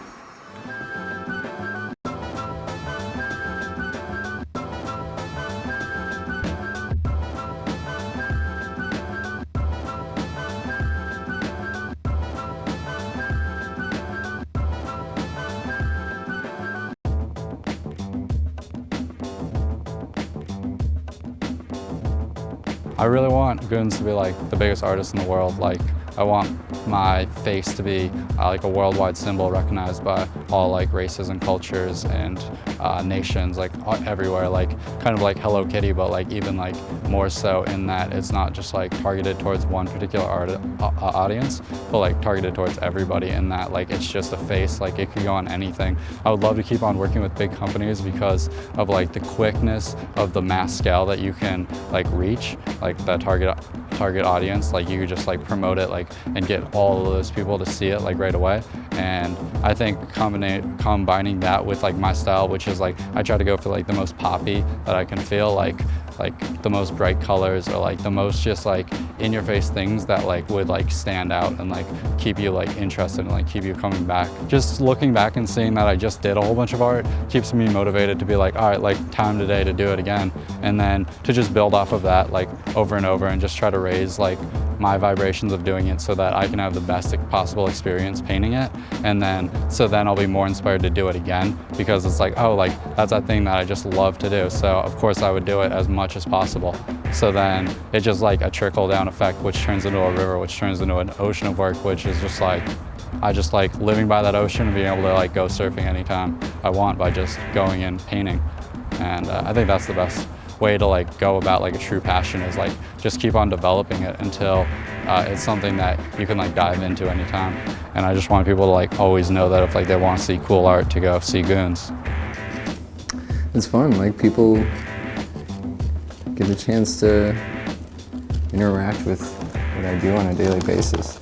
I really want Goons to be like the biggest artist in the world. Like, I want my face to be like a worldwide symbol recognized by all like races and cultures and nations, like everywhere, like kind of like Hello Kitty, but like even like more so in that it's not just like targeted towards one particular audience, but like targeted towards everybody in that like it's just a face, like it could go on anything. I would love to keep on working with big companies because of like the quickness of the mass scale that you can like reach, like the target audience. Like you could just like promote it like and get all of those people to see it like right away. And I think combining that with like my style, which is like I try to go for like the most poppy that I can feel, like the most bright colors, or like the most just like in your face things that like would like stand out and like keep you like interested and like keep you coming back. Just looking back and seeing that I just did a whole bunch of art keeps me motivated to be like, all right, like time today to do it again, and then to just build off of that like over and over and just try to raise like my vibrations of doing it so that I can have the best possible experience painting it. And then so then I'll be more inspired to do it again, because it's like, oh, like that's that thing that I just love to do, so of course I would do it as much as possible. So then it's just like a trickle down effect, which turns into a river, which turns into an ocean of work, which is just like I just like living by that ocean and being able to like go surfing anytime I want by just going and painting. And I think that's the best way to like go about like a true passion, is like just keep on developing it until it's something that you can like dive into anytime. And I just want people to like always know that if like they want to see cool art, to go see Goons. It's fun, like people get a chance to interact with what I do on a daily basis.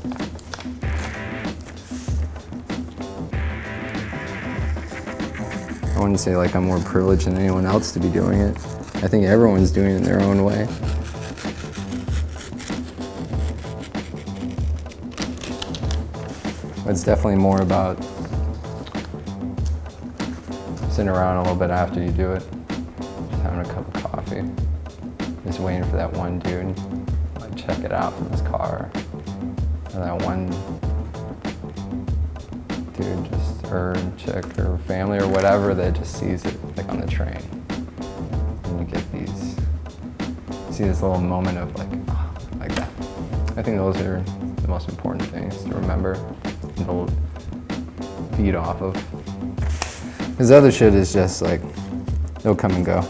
I wouldn't say like I'm more privileged than anyone else to be doing it. I think everyone's doing it in their own way. But it's definitely more about sitting around a little bit after you do it, just having a cup of coffee, just waiting for that one dude to like check it out from his car, or that one dude just, or chick or family or whatever that just sees it like on the train. And you get these, see this little moment of like that. I think those are the most important things to remember and to feed off of. Because other shit is just like, it'll come and go.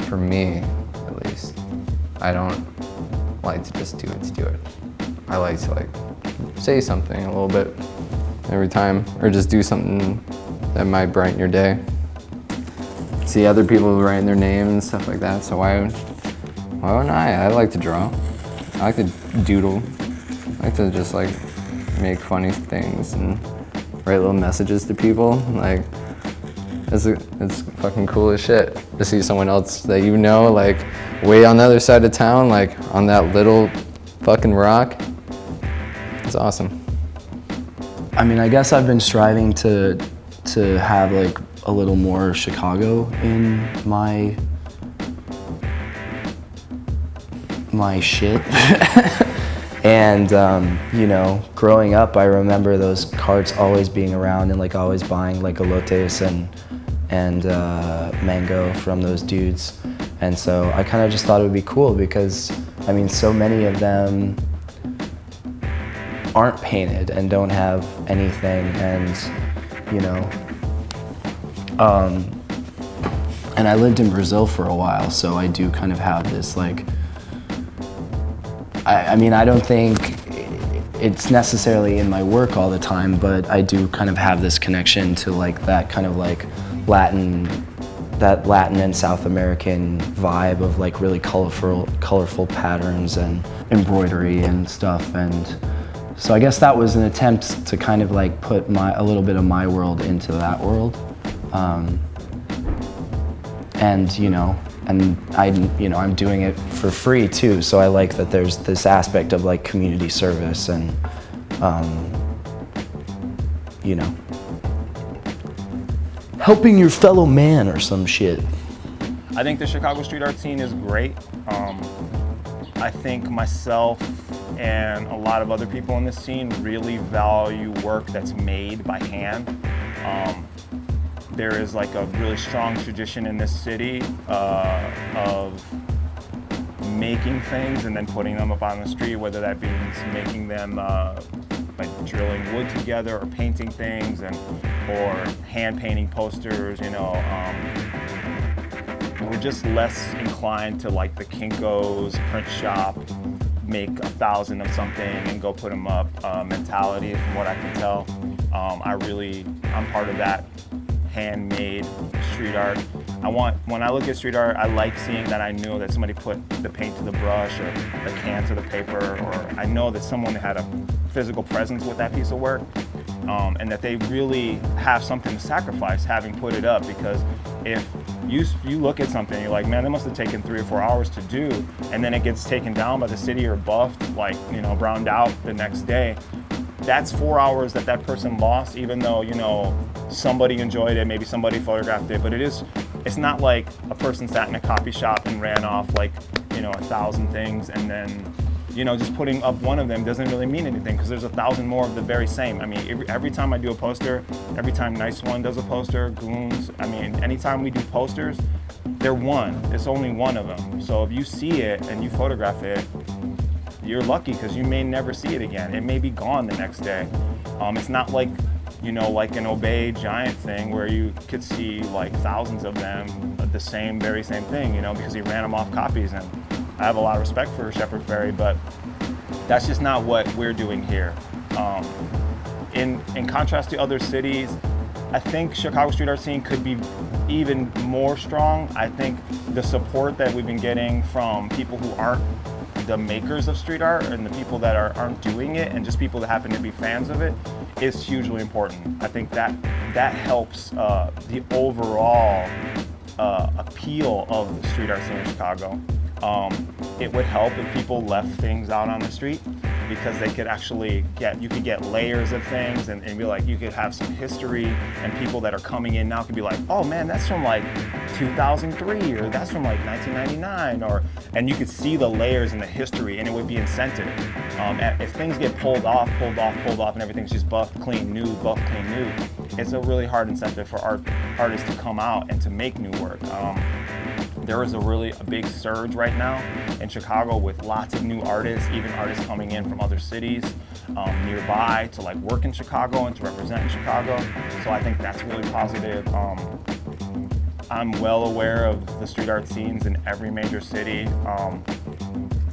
For me, at least, I don't like to just do it to do it. I like to like say something a little bit every time, or just do something that might brighten your day. See other people writing their names and stuff like that, so why wouldn't I? I like to draw. I like to doodle. I like to just like make funny things and write little messages to people. Like, it's fucking cool as shit to see someone else that you know, like way on the other side of town, like on that little fucking rock. It's awesome. I mean, I guess I've been striving to have like a little more Chicago in my shit. And you know, growing up, I remember those carts always being around and like always buying like elotes and mango from those dudes. And so I kind of just thought it would be cool because, I mean, so many of them aren't painted and don't have anything, and you know, and I lived in Brazil for a while, so I do kind of have this like, I mean, I don't think it's necessarily in my work all the time, but I do kind of have this connection to like that kind of like Latin that Latin and South American vibe of like really colorful patterns and embroidery and stuff. And so I guess that was an attempt to kind of like put a little bit of my world into that world. And I'm doing it for free too. So I like that there's this aspect of like community service and, helping your fellow man or some shit. I think the Chicago street art scene is great. I think myself and a lot of other people in the scene really value work that's made by hand. There is like a really strong tradition in this city of making things and then putting them up on the street, whether that means making them like drilling wood together or painting things or hand painting posters, we're just less inclined to like the Kinko's print shop, make 1,000 of something and go put them up mentality from what I can tell. I'm part of that handmade street art. When I look at street art, I like seeing that I know that somebody put the paint to the brush or the can to the paper, or I know that someone had a physical presence with that piece of work, and that they really have something to sacrifice having put it up. Because if you look at something, you're like, man, that must have taken 3 or 4 hours to do, and then it gets taken down by the city or buffed, like, browned out the next day. That's 4 hours that person lost, even though, somebody enjoyed it, maybe somebody photographed it, but it's not like a person sat in a copy shop and ran off like, 1,000 things, and then, just putting up one of them doesn't really mean anything because there's 1,000 more of the very same. I mean, every time I do a poster, every time Nice One does a poster, Goons, anytime we do posters, they're one. It's only one of them. So if you see it and you photograph it, you're lucky because you may never see it again. It may be gone the next day. It's not like, like an Obey Giant thing where you could see like thousands of them, the very same thing, because he ran them off copies. And I have a lot of respect for Shepard Fairey, but that's just not what we're doing here. In contrast to other cities, I think Chicago street art scene could be even more strong. I think the support that we've been getting from people who aren't the makers of street art and the people that aren't doing it and just people that happen to be fans of it is hugely important. I think that helps the overall appeal of the street art scene in Chicago. It would help if people left things out on the street because they could actually you could get layers of things and be like, you could have some history, and people that are coming in now could be like, oh man, that's from like 2003 or that's from like 1999, and you could see the layers and the history, and it would be incentive. If things get pulled off, and everything's just buff, clean, new, it's a really hard incentive for artists to come out and to make new work. There is a big surge right now in Chicago with lots of new artists, even artists coming in from other cities nearby to like work in Chicago and to represent in Chicago. So I think that's really positive. I'm well aware of the street art scenes in every major city.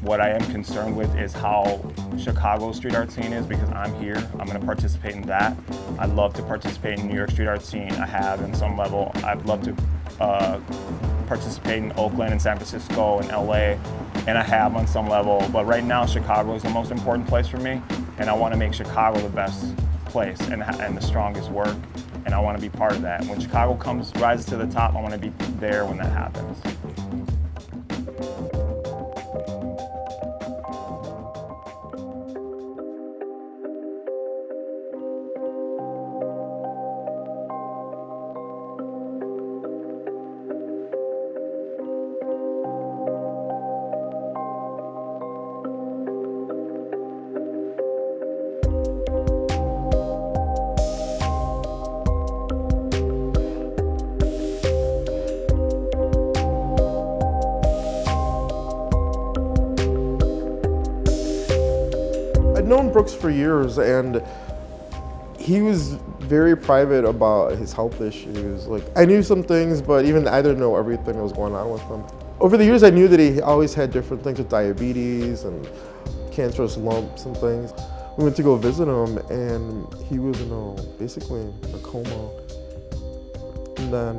What I am concerned with is how Chicago's street art scene is, because I'm here. I'm going to participate in that. I'd love to participate in New York street art scene. I have in some level. I'd love to participate in Oakland and San Francisco and LA, and I have on some level. But right now, Chicago is the most important place for me, and I want to make Chicago the best place and the strongest work, and I want to be part of that. When Chicago rises to the top, I want to be there when that happens. I'd known Brooks for years, and he was very private about his health issues. Like, I knew some things, but even I didn't know everything that was going on with him. Over the years, I knew that he always had different things with diabetes and cancerous lumps and things. We went to go visit him, and he was in basically a coma. And then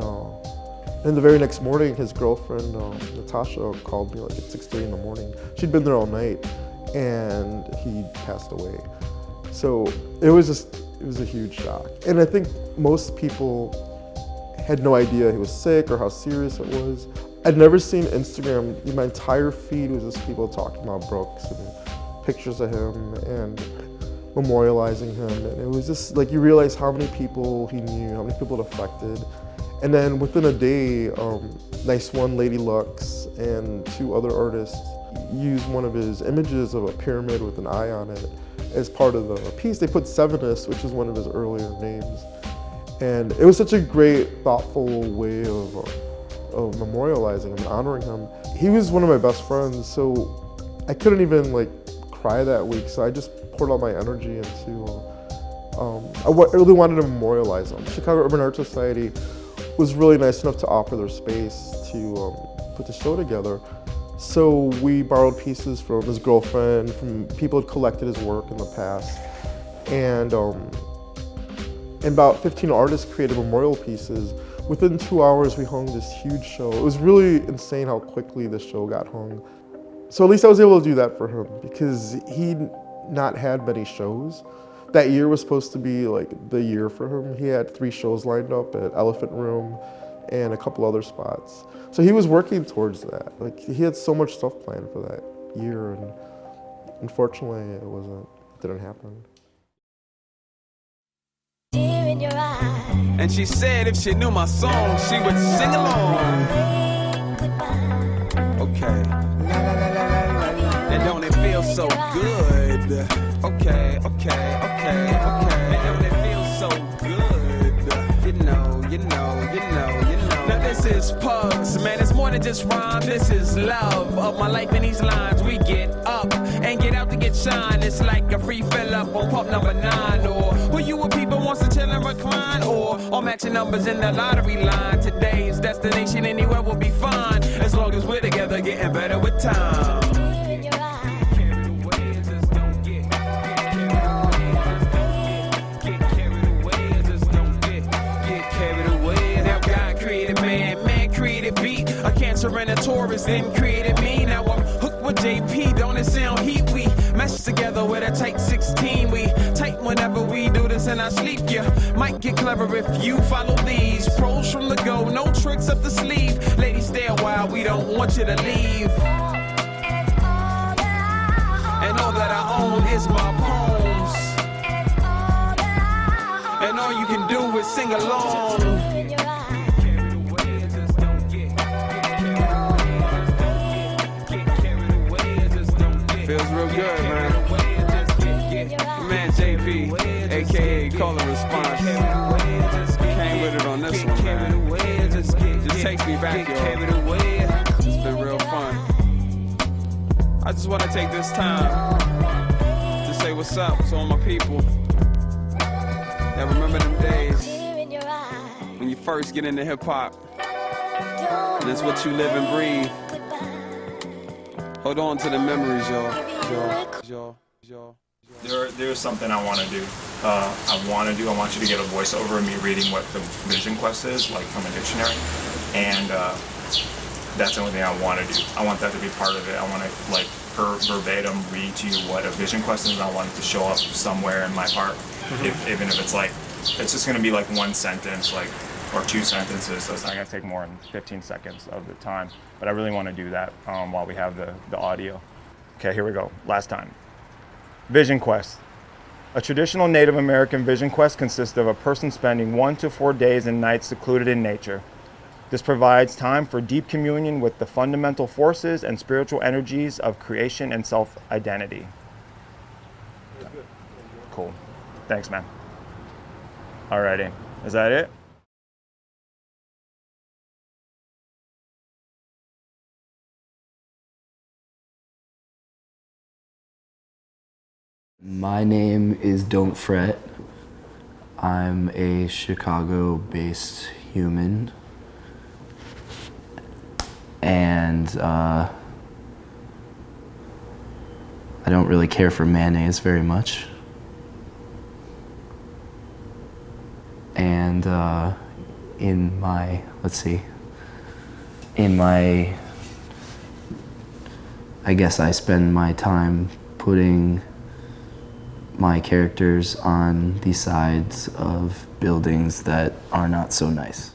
And the very next morning, his girlfriend, Natasha, called me like at 6:30 in the morning. She'd been there all night, and he passed away. So it was a huge shock. And I think most people had no idea he was sick or how serious it was. I'd never seen Instagram. My entire feed was just people talking about Brooks and pictures of him and memorializing him. And it was just like, you realize how many people he knew, how many people it affected. And then within a day, Nice One, Lady Lux, and 2 other artists used one of his images of a pyramid with an eye on it as part of the piece. They put Sevenus, which is one of his earlier names. And it was such a great, thoughtful way of memorializing him, honoring him. He was one of my best friends, so I couldn't even like cry that week, so I just poured all my energy into, I really wanted to memorialize him. Chicago Urban Art Society was really nice enough to offer their space to put the show together. So we borrowed pieces from his girlfriend, from people who had collected his work in the past. And about 15 artists created memorial pieces. Within 2 hours, we hung this huge show. It was really insane how quickly the show got hung. So at least I was able to do that for him, because he'd not had many shows. That year was supposed to be like the year for him. He had 3 shows lined up at Elephant Room and a couple other spots. So he was working towards that. Like, he had so much stuff planned for that year, and unfortunately it didn't happen. And she said if she knew my song, she would sing along. Okay. And don't it feel so good? Okay. And don't it feel so good? You know. Now this is Pugs, man, it's more than just rhyme. This is love of my life in these lines. We get up and get out to get shine. It's like a free fill up on pub number 9. Or who you with people wants to chill and recline. Or matching numbers in the lottery line. Today's destination anywhere will be fine, as long as we're together getting better with time. A Cancer and a Taurus then created me. Now I'm hooked with JP, don't it sound heat? We mesh together with a tight 16. We tight whenever we do this in our sleep. You might get clever if you follow these pros from the go, no tricks up the sleeve. Ladies, stay a while, we don't want you to leave. And all that I own is my poems. And all you can do is sing along. Feels real good, man. Man, JP, aka Call and Response. Came with it on this one, man. Just takes me back, y'all. It's been real fun. I just want to take this time to say what's up to all my people that remember them days when you first get into hip hop. And it's what you live and breathe. Hold on to the memories, y'all. There's something I want to do. I want you to get a voiceover of me reading what the Vision Quest is, like from a dictionary. And that's the only thing I want to do. I want that to be part of it. I want to, like, verbatim read to you what a Vision Quest is, and I want it to show up somewhere in my heart. Even if it's like, it's just going to be like one sentence, like, or 2 sentences, so it's not going to take more than 15 seconds of the time. But I really want to do that while we have the audio. Okay, here we go. Last time. Vision Quest. A traditional Native American vision quest consists of a person spending 1 to 4 days and nights secluded in nature. This provides time for deep communion with the fundamental forces and spiritual energies of creation and self-identity. Cool. Thanks, man. Alrighty. Is that it? My name is Don't Fret. I'm a Chicago-based human. And I don't really care for mayonnaise very much. And in my, let's see, I guess I spend my time putting my characters on the sides of buildings that are not so nice.